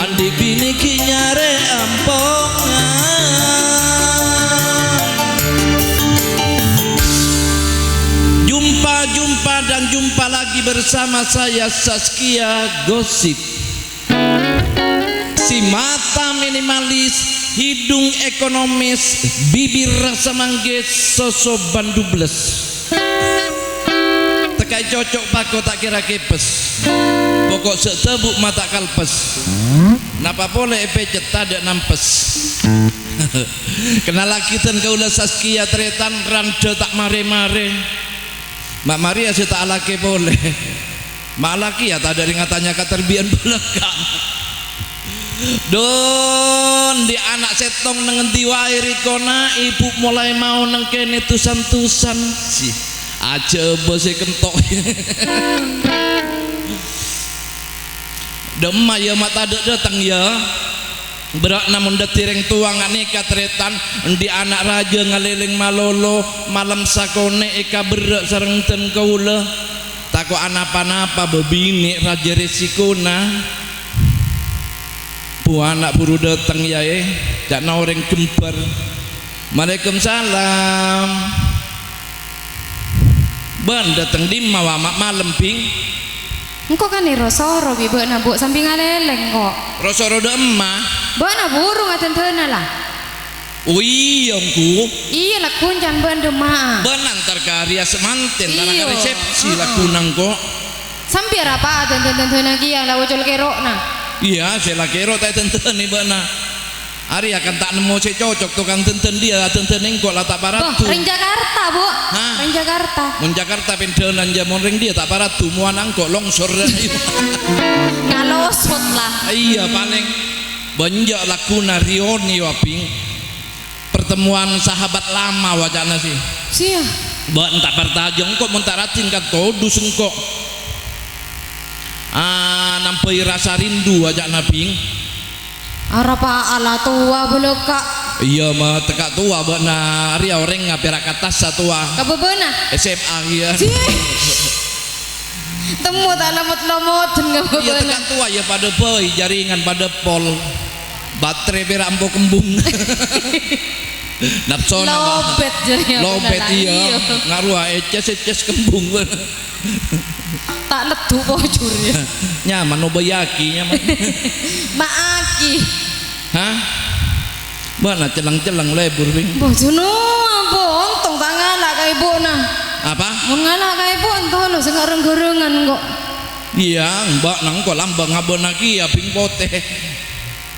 andi bini ki nyare ampongan Jumpa dan jumpa lagi bersama saya Saskia Gosip. Si mata minimalis, hidung ekonomis, bibir rasa manggis, sosok bandubles. Tekai cocok pako tak kira kepes. Pokok setebuk mata kalpes. Napa boleh epecet tak nampes. Kenal lagi ten kaulah Saskia tretan randa tak mare-mare. Mak Maria saya tak laki boleh. Mak laki ya tak ada ringatannya keterbian belakang. Don di anak setong nengen diwai rikona ibu mulai mau nengkene tusan-tusan si aja bose kentok. Demah ya mata datang ya. Berak namun detireng tuang aneka tretan di anak raja ngaliling malolo malam sakone eka berak sareng ten kaula tako anapa-napa bebini raja resikona bu anak buru datang ya jak orang kembar. Waalaikumsalam. Ben datang di mawamak malam ping. Engkau kan rosoro bi beuna bu sambil ngaleleng kok. Rosoro de emah. Beuna burung atentena lah. Ui yongku. Iya lah kuncan beun maa. Ben antar karya semanten tanah Iyo. resepsi lakunang kok. Sampai apa atentena kia lah ucul kerokna. Iya saya kero tak tenten nih beuna. Ari akan tak nemu saya cocok tukang tenten dia tenten engkau lah tak parat Boh, tu. ring Jakarta bu. Hah? Ring Jakarta. Mun Jakarta pendenan jamon ring dia tak parat tu muan angkok longsor dan Ngalosot lah. iya paling banyak lakuna rioni waping pertemuan sahabat lama wacana sih. Sia. Ba entak pertajong kok mentaratin kan todus engkok. Nampai rasa rindu wajak naping. Arapa ala tua beleka. Iya mah tekak tua beuna ari orang ngaperak atas satua. Kabebeuna. SMA iya. Temu tak lemot-lemot Iya kabebeuna. tekak tua ya pada boy jaringan pada pol. Baterai berak ampo kembung. Napsona mah. Lobet jadi Lobet iya. Ngaruh eces kembung. Tak ledu bojurnya. Nyaman no bayaki nyaman. Maaki. Hah? Mana celang-celang lebur ping. Bojono apa untung tak ngalak ka ibuna. Apa? Mun ngalak ka ibu entuh lho sing areng-gerengan kok. Iya, mbak nang kok lambang ngabon lagi ya ping pote.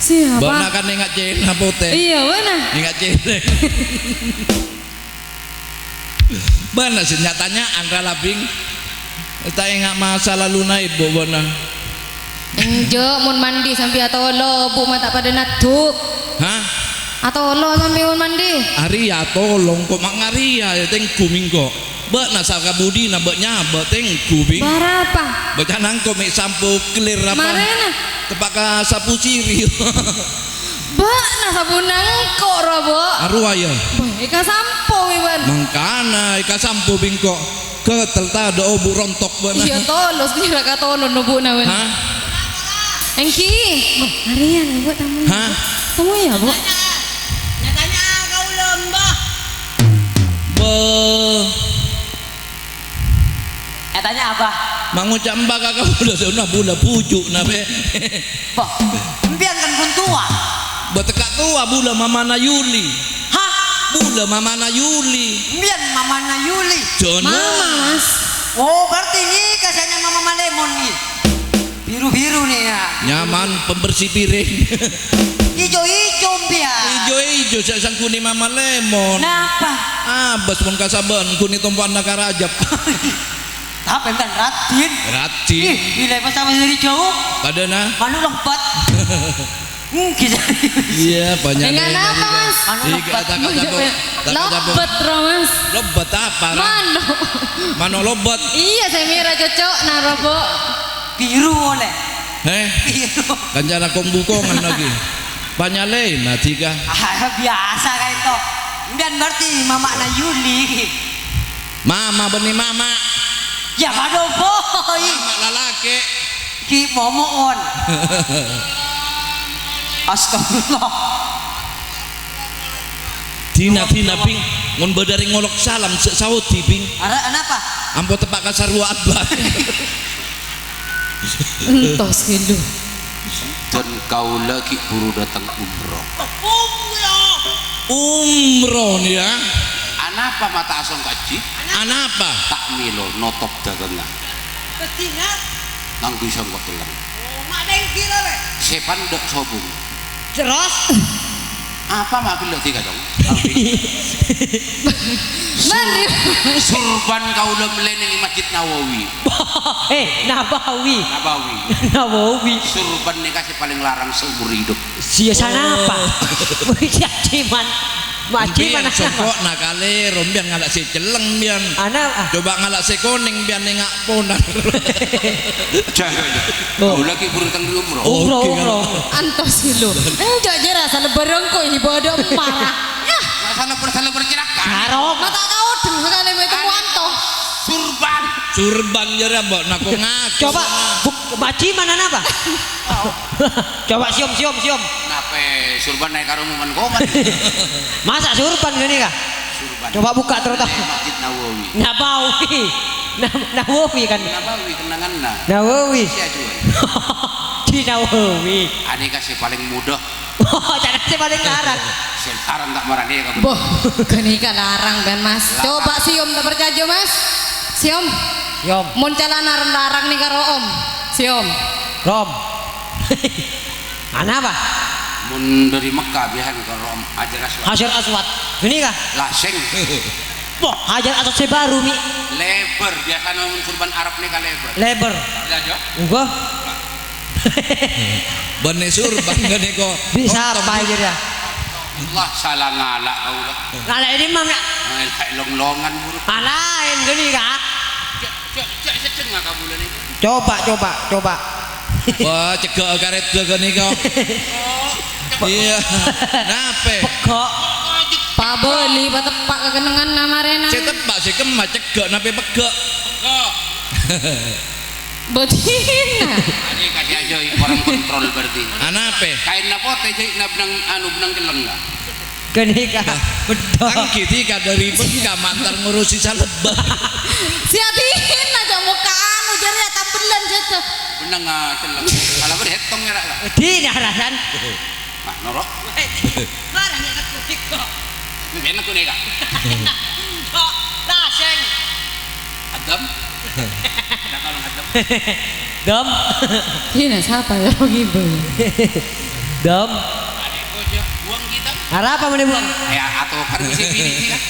Siapa? Mbak nak kan ingat cena pote. Iya mana? Ingat cena. Mana senyatanya angka labing. Tak ingat masa lalu naik bu bona. Enjo mun mandi sampai atolo bu mata pada natuk. Hah? Atolo sampai mun mandi. Aria tolong kok mak ngaria ya teng kuming kok. Mbak nasal kabudi na mbak nyaba teng kuming. Berapa? Baca nangko mek sampo clear apa? Marena. Tepaka sapu siri. Bak na sabunang kok robo. Arwah ya. Ika sampo iban. Mangkana ika sampo bingko ketel ta ada obu rontok beuna. Iya tolos kira ka tolos no bu na wen. Hah? Engki. Harian bu tamu. Hah? Tamu ya bu. Nyatanya kau lembah. Be Tanya apa? mangucap mbak kakak udah sana bula pujuk nabe. Boh, impian kan pun tua. Betekak tua bula mamana Yuli. Hah? Bula mamana Yuli. Impian mama na Yuli. Jono. Mama mas. Oh, berarti ini kasihnya mama lemon nih. Biru-biru nih ya. Nyaman pembersih piring. Ijo-ijo impian. Ijo-ijo saya sangkuni mama lemon. Kenapa? Abas pun kasaban kuni tumpuan nakarajap. Tapi kan ratin. Ratin. Ih, bila pas sama dari jauh, Padana. manu lompat. Kita. Iya banyak. Dengan apa mas? Manu Iya, lompat. Lobet romas. Lobet apa? Mano. Mano lobet. Iya saya mira cocok nah robo. Biru oleh. Biru. Biru. Kanjana kong bukongan lagi. Banyak lain nah tiga. Biasa kayak itu. Impian berarti mama na Yuli. Mama benih mama. Ya kado boy. Mama lalaki. Ki momoon. Astagfirullah. Tina ping mun bedari ngolok salam sawoti ping. Kenapa? Ampo tepak kasarua abah. Entos gitu. Dan kau lagi buru datang umroh. Umroh nih ya. Anapa mata asong kaji? Anapa? Tak milo notop dagangan. Ketingat. Nang bisa kok telang. Mak deng kira le. Sepan dok sobung. Terus. Apa mak kilo tiga dong? Mari. Surban kau udah meleneng di Masjid Nawawi. Nabawi. Nabawi. Nabawi. Surban nih kasih paling larang seumur hidup. Sia sana apa? Bukan cuman. Maci Bian mana? sokok nakale rombian ngalak si celeng bian. Ana Coba ngalak si kuning bian nengak ponar. Jangan. Kau lagi berurutan di umroh. umroh. Antos lu. Enggak jera salah berengko ibadah marah. Ya, Salah bercerakan. Sarong. mata kau deng sekali mau temu anto. Surban. Surban jera mbok nako ngaku. Coba maci mana napa? Coba siom. Kenapa surban naik karo muman koman? Masa surban gini kah? Surban. Coba buka terutama. Masjid Nawawi. Nawawi kan. Nawawi kenangan nah. Nawawi. Siapa cuy? Di Nawawi. Ani kasih paling mudah. Jangan sih paling larang. Sekarang tak marah dia kamu. Boh, gini kan larang ben mas. Coba siom tak percaya mas. Siom. Yom. Mun calana larang nih karo om. Siom. Rom. Ana apa? Mun dari Mekah bihan ke Rom Hajar Aswad. Hajar Aswad. Ini kah? Laseng. Wah, Hajar Aswad sebaru mi. Lebar biasa namun surban Arab nih kan lebar. Lebar. Ada aja. Enggak. Bene surban gini kok. Bisa apa aja dia? Allah salah ngalak kau lah. Ngalak ini mah ya. Ngalak long-longan buruk. Alain gini kah? Cek setengah kamu bulan itu. Coba. Wah, cegak karet gini kok. Iya. Nape? Pegok. Pak beli pak tepak kekenangan nama Rena. Si tepak si kemat cegak nape pegak. Kok. Betina. Ani kasih aja orang kontrol berarti. Anape? Kain napote jadi benang benang jeleng lah. Gini kah? Bedok. Angki tika dari bengka mantar ngurusi salebah. Siatin aja muka anu jadi tambelan jatuh. Benang jeleng. Kalau berhitung ya lah. Di narasan. Nah norok. Marah ya aku kok. Enak tuh nih kak. Kok laseng. Adam. Ada kalau adam. Dom. Ini siapa ya begitu? Dom. Adekku aja buang kita. Arah apa mana buang? Ya atau kan bisa pilih sih kan.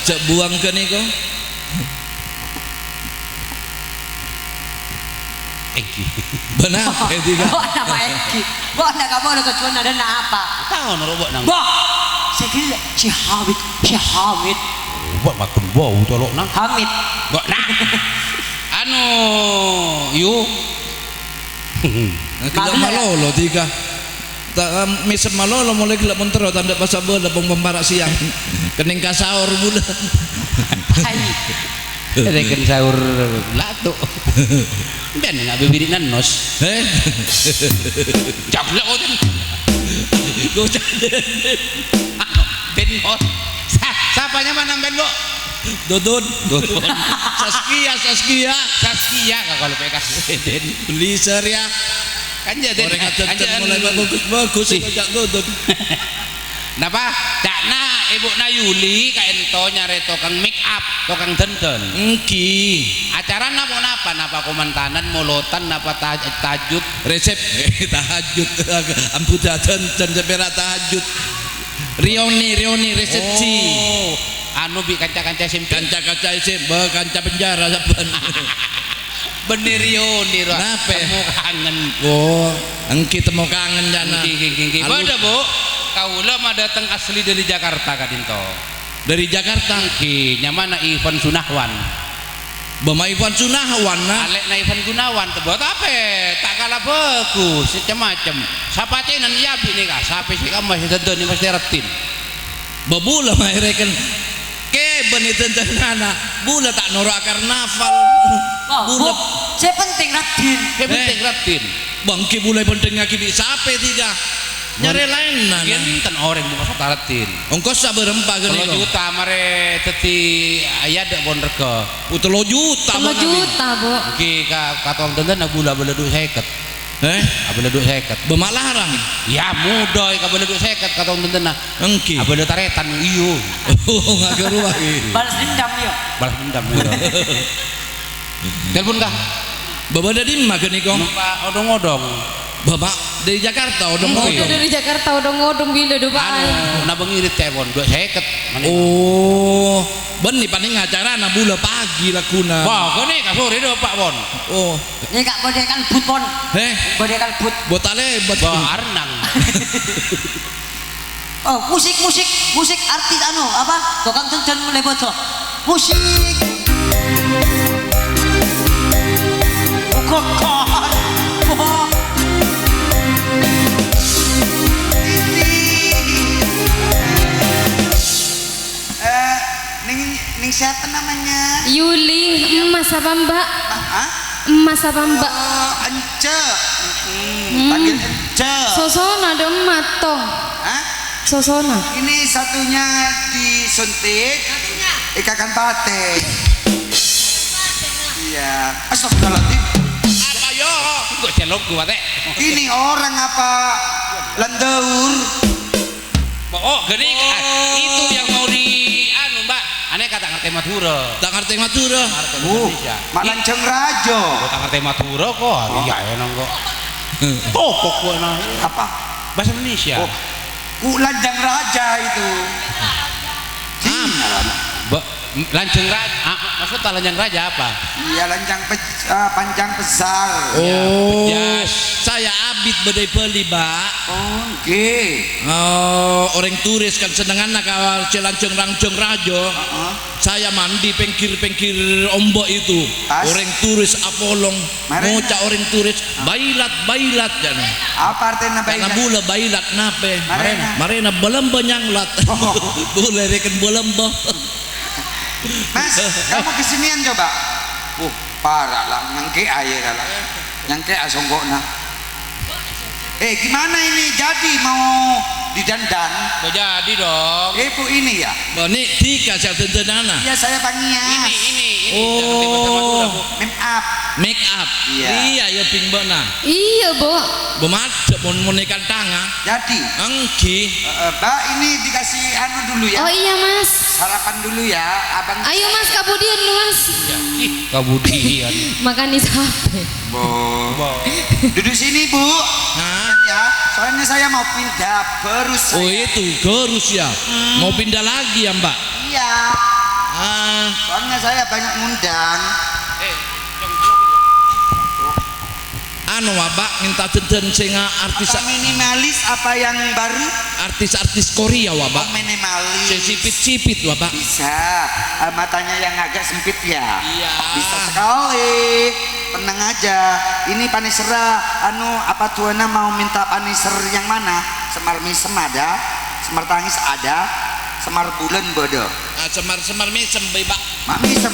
Cek buang ke nih kok. Eki. Benar tika. Kok nama Eki? Kok ada kamu ada kecuali ada apa? Tahu norok nang. Wah, saya kira si Hamid. Buat makan bau tolok nang. Hamid. Gak nak. Anu, yuk. Kita malolo tika. Tak misem malolo mulai gelap mentero tanda pasal bola bong pembarak siang. Kening ka sahur bulan. Reken sahur lato. Ben nggak bibiri nanos. Jablek kau tu. Gue jadi Ben kau. Siapanya mana Ben kau? Dodon. Saskia. Saskia kalau pekas Ben. Liser ya. Kan jadi. Orang aja mulai bagus sejak Dodon. Napa? Dakna ibu na Yuli ka ento nyare tokang make up, tokang denden. Engki. Acara napa komantanan molotan napa tajud Resep tahajud amputatan dan sepera tahajud. Rioni resepsi. Oh, anu bi kanca-kanca SMP. Kanca-kanca SMP, kanca penjara saben. Bener Rioni ro. Nape? Temu kangen. Oh, engki temu kangen jana. Gigi. Bada, Bu. Kaula mah datang asli dari Jakarta kadinto. Dari Jakarta. Ki nyamana Ivan Sunahwan. Bama Ivan Sunawan nah. Alek na Ivan Gunawan tebot apa? Tak kalah bagus macam-macam. Sapa cenan iya bi nih kak. Sampai sih kamu masih tentu nih pasti retin. Babula mah reken. Ke benitan cenana. Bula tak norak karnaval. Bula. Saya penting Radin. Kayak penting retin. Bangki bulai penting ngaki sape tiga. Nyari lain nah. Genten orang mau masuk retin. Ongkos sabar rempah gini 3 juta mare teti ayah dek bon rega. 3 juta. 3 juta bu. Ki katong tenten na gula beleduk 50. Beleduk 50. Bemalarang. Ya mudah ka beleduk 50 katong tenten na. Engki. Beleduk taretan iyo. Oh nggak keruah. Balas dendam yuk. Balas dendam iyo. Telepon kah? Babada di mana gini kong? Numpak odong-odong. Bapak dari Jakarta odong-odong. Dari Jakarta odong-odong bila doa. Anu na bengirit telepon 250. Oh, beni paling acara na bula pagi lakuna. Wah, kene ka sore do Pak Bon. Oh, Ini kak bodekan but pon. Bodekan but. botale Wah, arnang. Oh, musik artis anu apa? Tukang tuntun leboto. Musik. Kokon. Oh. Ning siapa namanya? Yuli, emas apa mbak? Hah? Emas apa mbak? Ence. Panggil Ence. Sosona ada emas tong. Hah? Sosona. Ini satunya disuntik. Ikakan pate. Iya. Astagfirullahaladzim. Apa yo? Kok celok gua teh. Ini orang apa? Landaur. Oh, gini itu yang mau di anu, Mbak. Aneh kata ngerti Madura. Tak ngerti Madura. Mak Lanceng Rajo. Kok tak ngerti Madura kok? Iya enak kok. Tokok gua nah. Apa? Bahasa Indonesia. Lanjang Raja itu. Lanceng Raja. Maksudnya Lanceng Raja apa? Iya, panjang besar. Oh, pejas. saya abit bedai beli, Mbak. Oh, nggih. Orang turis kan senengan kawal celanceng rangceng rajo. Saya mandi pengkir ombok itu. Pas. Orang turis apolong, ngocak orang turis bailat jana. Apa artinya Karena bailat? bula bailat nape? Marena. Marena belemba nyanglat. Boleh reken belemba. Mas, kamu kesinian coba. Parah lah, nyangke air lah. Nyangke asonggokna. Gimana ini jadi mau didandan? Jadi dong. Bu ini ya? Bani tika saya tentenana. Iya, saya pangias. Ini. Oh. Make up. Make up. Iya. Iya ya ping bona. Iya bu. Bemadep mon ikan tanga. Jadi, Angki. Mbak ini dikasih anu dulu ya. Oh iya mas. Sarapan dulu ya, abang. Ayo mas kabudian lu mas. Kemudian. Makan di sate. Duduk sini bu. Hah? Ya, soalnya saya mau pindah berus. Oh itu gerus ya. Mau pindah lagi ya mbak? Iya. Ah. Soalnya saya banyak ngundang. Anu wabak minta tenten singa artis Apa minimalis apa yang baru? artis Korea wabak. Minimalis. Sipit wabak. Bisa. Matanya yang agak sempit ya. Iya. Bisa sekali. Tenang aja. Ini panisera. Anu apa tuana mau minta paniser yang mana? Semar misem ada. Semar tangis ada. Semar bulan bodoh. Semar misem bebak. Mak misem.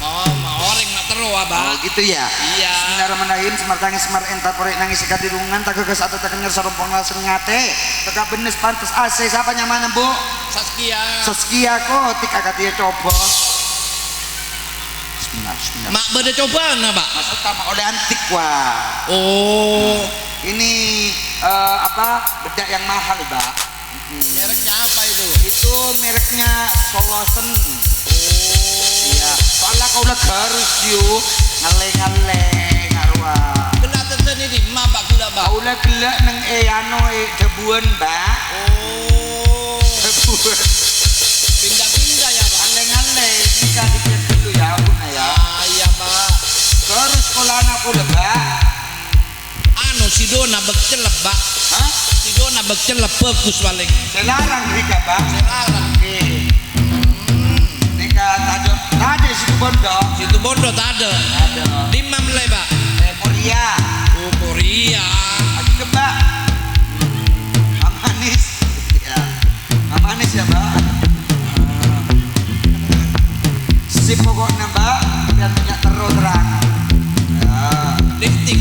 Mau orang nak teru wabak. Oh gitu ya. Iya. Bismillahirrahmanirrahim. Semar tangis semar entar porek nangis ikat dirungan tak keges atau tak kenyar sarompong langsung ngate. Tegak benes pantas AC siapa nyamana bu? Saskia kok tika katanya coba. Bismillah. Mak beda coba na mbak. Masuk sama oleh antik wah. Oh. Ini apa bedak yang mahal mbak. Mereknya apa itu? Itu mereknya Solosen. Iya. Soalnya kau udah garus yuk ngaleng arwah. Gila tenten ini mak mbak gila mbak. Kau udah gelak neng anu debuan mbak. Oh. Debuan. Pindah ya mbak. Ngaleng kita dikit dulu ya buna ya. Iya mbak. Terus sekolah anakku udah mbak. Anu si Dona bekcelep mbak. Hah? Si Dona bekcelep bagus paling. Selarang Rika mbak. Selarang. Rika tadi situ bondo. Situ bondo tak ada. Ada. 5 mulai mbak. Korea. Oh Korea. Lagi ke mbak. Manis. Ya. Manis ya mbak. Sip pokoknya mbak. Biar punya terang. Ya. Lifting.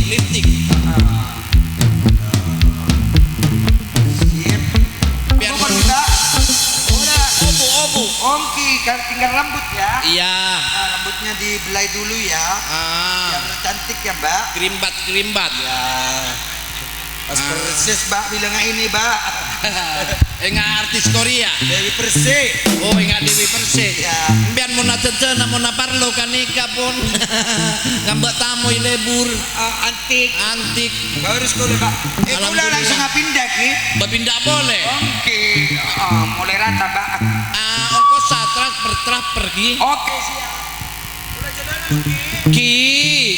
Sip. Biar Pokoknya mbak. Udah. obu. Ongki kan tinggal rambut ya. Iya. Nah, rambutnya dibelai dulu ya. Yang cantik ya mbak. Kerimbat. Ya. Pas persis mbak bilangnya ini mbak. Enggak artis Korea. Dewi Persik. Oh enggak Dewi Persik. Ya. Biar mau natenten mau naparlo kanika pun. Ngambek tamu lebur. Antik. Harus kau mbak. Kula Alhamdulillah. langsung pindah ki. Berpindah boleh. Oke. Mulai rata mbak. Ongkos transfer pergi. Oke siap. Udah jalan ki. Ki,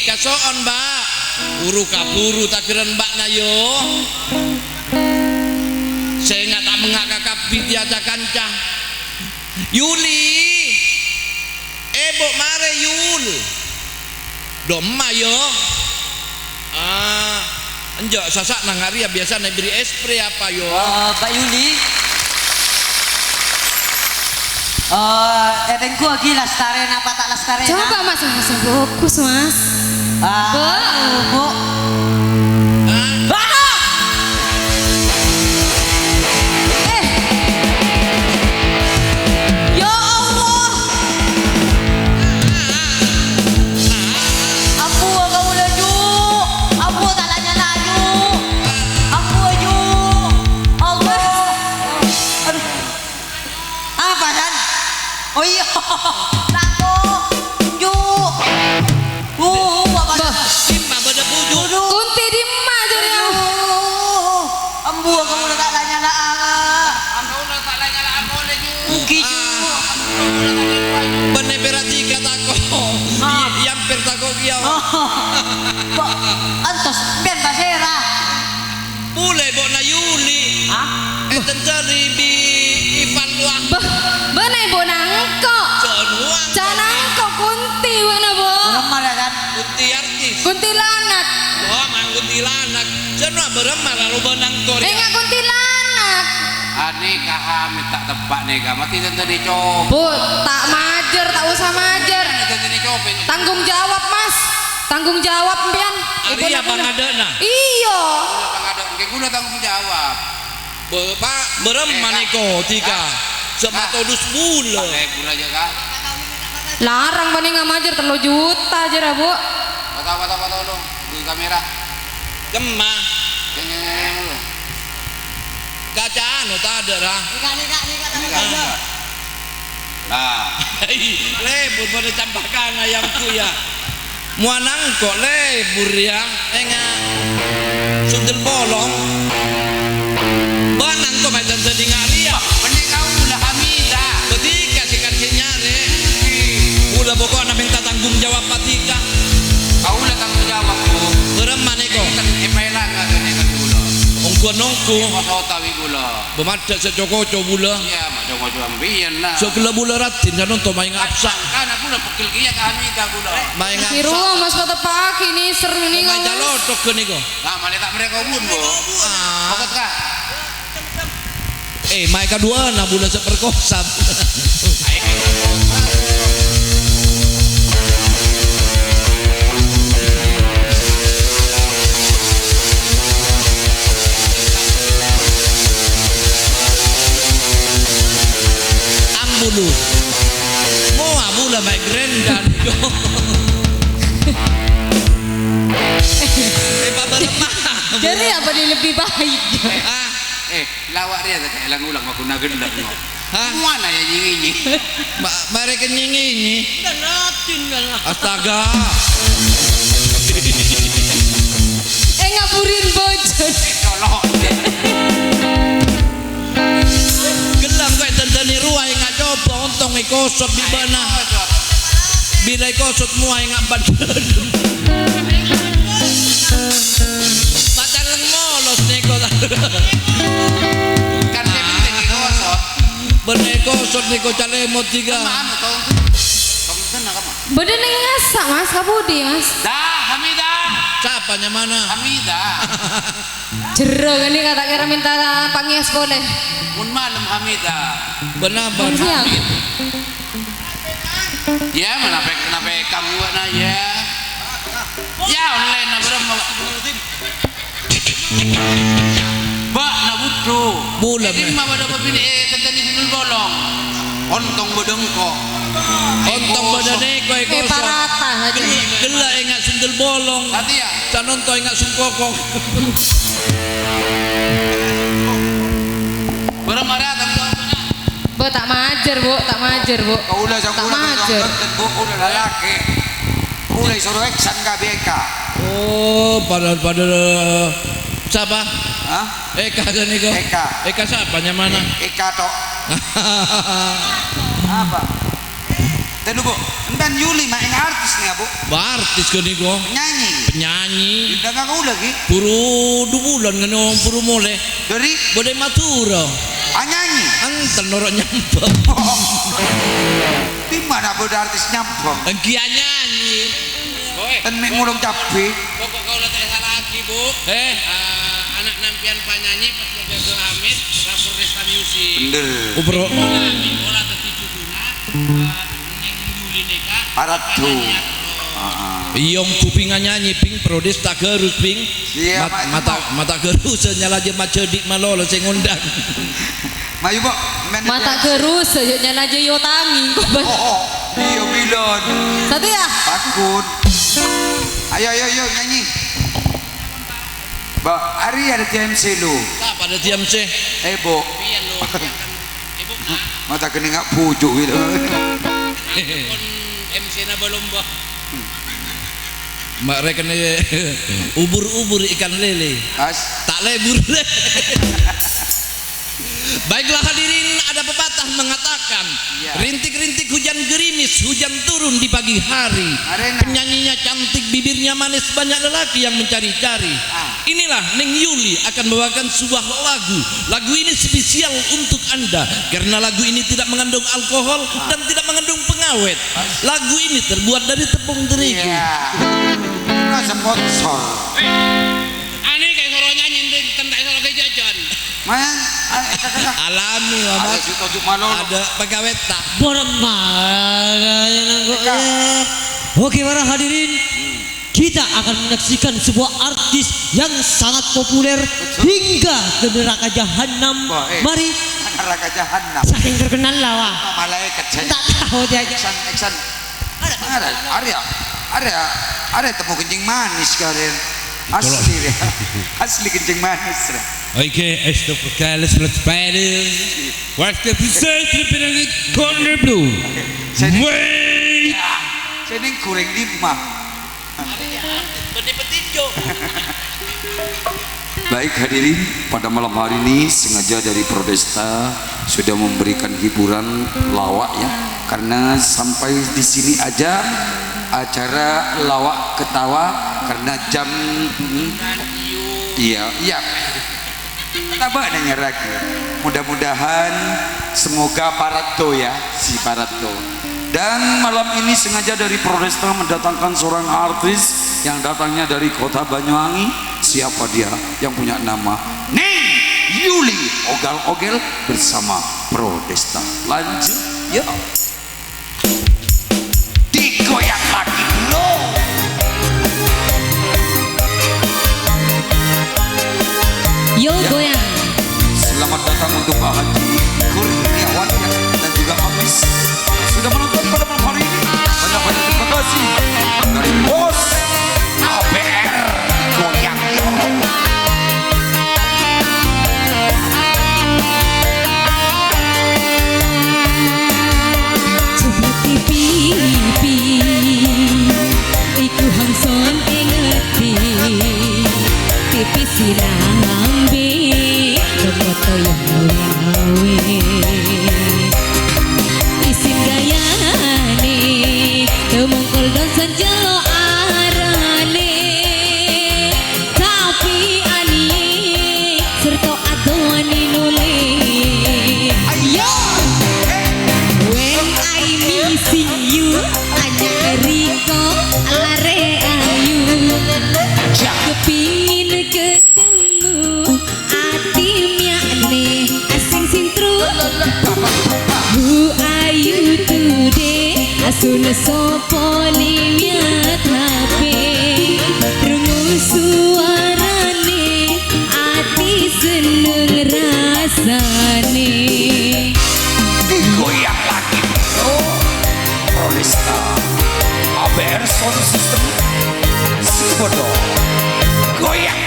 kasoon mbak. Uru kaburu tak kira mbak na yo. Saya nggak tak mengak kakap pitiaca kanca Yuli ebok mare Yul doma yo enjak sasak nang hari biasa nek beri spray apa yo Pak Yuli etengku lagi lastaren apa tak lastaren Coba mas, langsung fokus mas. Bu Ya Allah Aku kamu laju Aku tak laju Aku laju Allah Aduh apa Dan oh iya Lako Juk apa Bah, Simba beda bujuk kunti di ma jadi Ambu kamu tak lanya Aku udah tak nyala boleh juga. Kiju bener berarti kataku yang pertako kiau Antos biar basera boleh bok na Yuli tentari di Ivan luang bah, benai bo nangko. Januang Canangko kunti mana bo? Remar ya kan kunti artis Kuntilanak. oh mang kuntilanak jangan beremar lalu benang Korea Enggak kuntilanak. Aneka amit tak tebak neka mati tentu dicoba. Bu, tak majer, tak usah majer. Tentu dicoba. Tanggung jawab mas. Tanggung jawab pian. Ari apa ngadena Iya. Udah pengaduk, kayak gue udah tanggung jawab. Bapak beremar niko tiga sematodus bula Kayak gue aja kan. Larang paling nggak majer 3 juta aja dah bu. Patah lu di kamera. kemah Yang lu. kaca anu tak ada rah Nah, lebur pada campakan ayamku ya muanang kok lebur ya enggak sundel bolong banang kok macam jadi ngaria bener kau udah Hamida. ketika si kan nyare udah pokoknya minta tanggung jawab patika Kau udah tanggung jawab bu. bereman eko Kan epelan nggak tuh nih kan gula. ongko-nongko Mau tahu gula. bemadak secoko-co bula Iya, macam ambian lah. segala bula ratin kan untuk main ngapsa Kan aku udah pekil kia ke Hamida gula. main Di ngapsa ruang mas kata pagi nih seru nih main mas. jalotok ke niko Nah, malah tak mereka pun bu. Pokok kah? mereka dua nah bula seperkosa ambulu mau abula baik grendan Bapak lemah Jadi apa nih lebih baik? Lawak dia tak kayak ulang aku nak gendam no. Hah? Mana ya nyingi? mereka nyingi astaga Ngaburin bojon. Colok deh. gelam kau tentang ruah yang nggak coba untung ikosot di mana bila ikosot muah yang nggak badan padahal molos nih kau Kan dia penting kosot. bener ikosot nih kau calemot tiga Mana kau? Kamu kenal kamu? Bodan yang ngasak mas, kabudi mas. Dah, Hamida. siapanya mana Hamida. Jero kan nih kata kira minta pangias boleh. Mun malam Hamida. benar Kan siang. Ya, mana kamu na ya. Ya, online na berapa? Ba na butuh. Bulan, Ini mah pada pini tentang ini bolong. Ontong bedengko. ontong badan eko ikosot Parata aja. gela ingat sundel bolong Tadi ya. canon to ingat sungkokong Berapa rata Bu tak majer bu, tak majer bu. Kau udah Tak majer. bu udah layake. Udah suruh eksan KBK. oh padahal siapa Hah? Eka kan niko Eka siapanya mana Eka tok. Apa? Dan bu, dan Yuli main artis nih bu, artis kan niko nyanyi. penyanyi Udah nggak kau lagi? puru 2 bulan kan puru mulai Dari boleh matura nyanyi. ngantel norok nyambung. Di mana bodoh artis nyambung? Dia nyanyi. Tenek ngulung cabe. Pokok kau tak salah lagi bu. Anak nampian penyanyi pas jaga ke Hamid rapor Desta Music. Bener. Bro. Olah teti juduna neng Yuli neka. Paratu. Iyong kupingan nyanyi ping prodes tak gerus ping. Iya, mata gerus nyala je macedik malolo sing ngundang. Mayu Bo, Mata gerus nyala aja yo tangi. Iya bilon. Satu ya? Takut. Ayo nyanyi. Ba, hari ada TMC lu. Tak pada diam sih. Bo. Pian lo. Ibu na. Mata kena ngak pujuk gitu. Kon MC na belum bah. Mak reken ubur-ubur ikan lele. As. Tak lebur. Baiklah hadirin, ada pepatah mengatakan rintik-rintik hujan gerimis, hujan turun di pagi hari. Penyanyinya cantik, bibirnya manis, banyak lelaki yang mencari-cari. Inilah Neng Yuli akan membawakan sebuah lagu. Lagu ini spesial untuk Anda karena lagu ini tidak mengandung alkohol dan tidak mengandung pengawet. Lagu ini terbuat dari tepung terigu. Rasa sponsor. Aneh kayak soro nyanyi tentang soro kayak jajan. Man, Alami mama. Ada pegawai tak. Oke para hadirin, kita akan menyaksikan sebuah artis yang sangat populer hingga ke neraka jahanam. Mari. Neraka jahanam. Saking terkenal lah wah. Malaikat saya. Tak tahu dia aja. Eksan. Ada tepung kencing manis kalian. Asli kencing manis. Oke, esto vocales los padres. Waktu bisa terpilih corner blue. Wait. Saya ini goreng lima. Petinju. Baik hadirin, pada malam hari ini sengaja dari Prodesta sudah memberikan hiburan lawak ya, karena sampai di sini aja acara lawak ketawa karena jam iya tambah nanya lagi. Mudah-mudahan semoga Parato ya, si Parato. Dan malam ini sengaja dari Prodesta mendatangkan seorang artis yang datangnya dari kota Banyuwangi. Siapa dia? Yang punya nama Neng Yuli, ogal-ogal bersama Prodesta. Lanjut ya. Digoyang lagi bro. Yo goyang. Selamat datang untuk Pak Haji Kurniawan dan juga Amis sudah menonton pada malam hari ini. Banyak-banyak terima kasih dari bos ABR Goyang. Seperti pipi iku hangson engeti pipi silang ambe romoto yang awe isim gayane temongkol don sanjelo arane tapi ani serta adoani nule ayo when I missing you anak Riko alare ayu kepingin ketemu atimnya aneh asing sintru who are you today asuna sopo liwat HP rungu suarane ati seneng rasane Digoyang lagi bro. Prodesta ABR Sound System si bodoh goyang.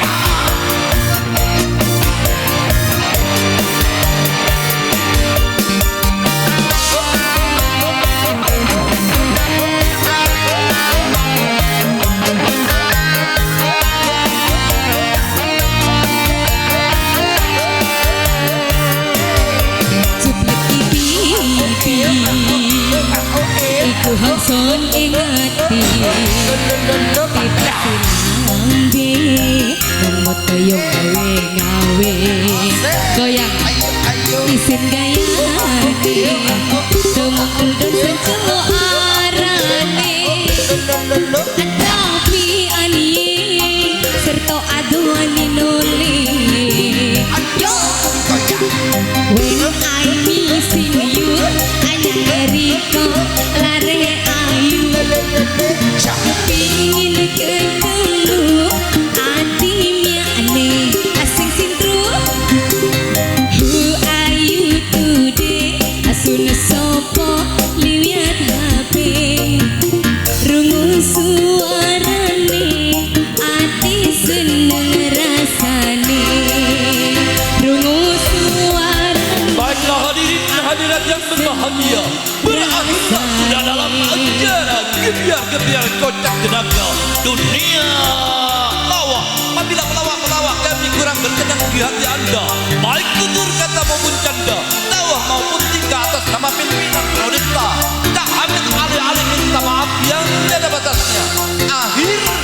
iku hangson ingati pipi silambe remoto yo gawe goyang isin gaya bahagia berakhirlah sudah dalam acara gebiar-gebiar kocak tenaga dunia lawak. Apabila pelawak-pelawak kami kurang berkenan di hati anda, baik tutur kata maupun canda, tawa maupun tingkah atas nama pimpinan Prodesta, tak hamil alih-alih minta maaf yang tiada batasnya. Akhir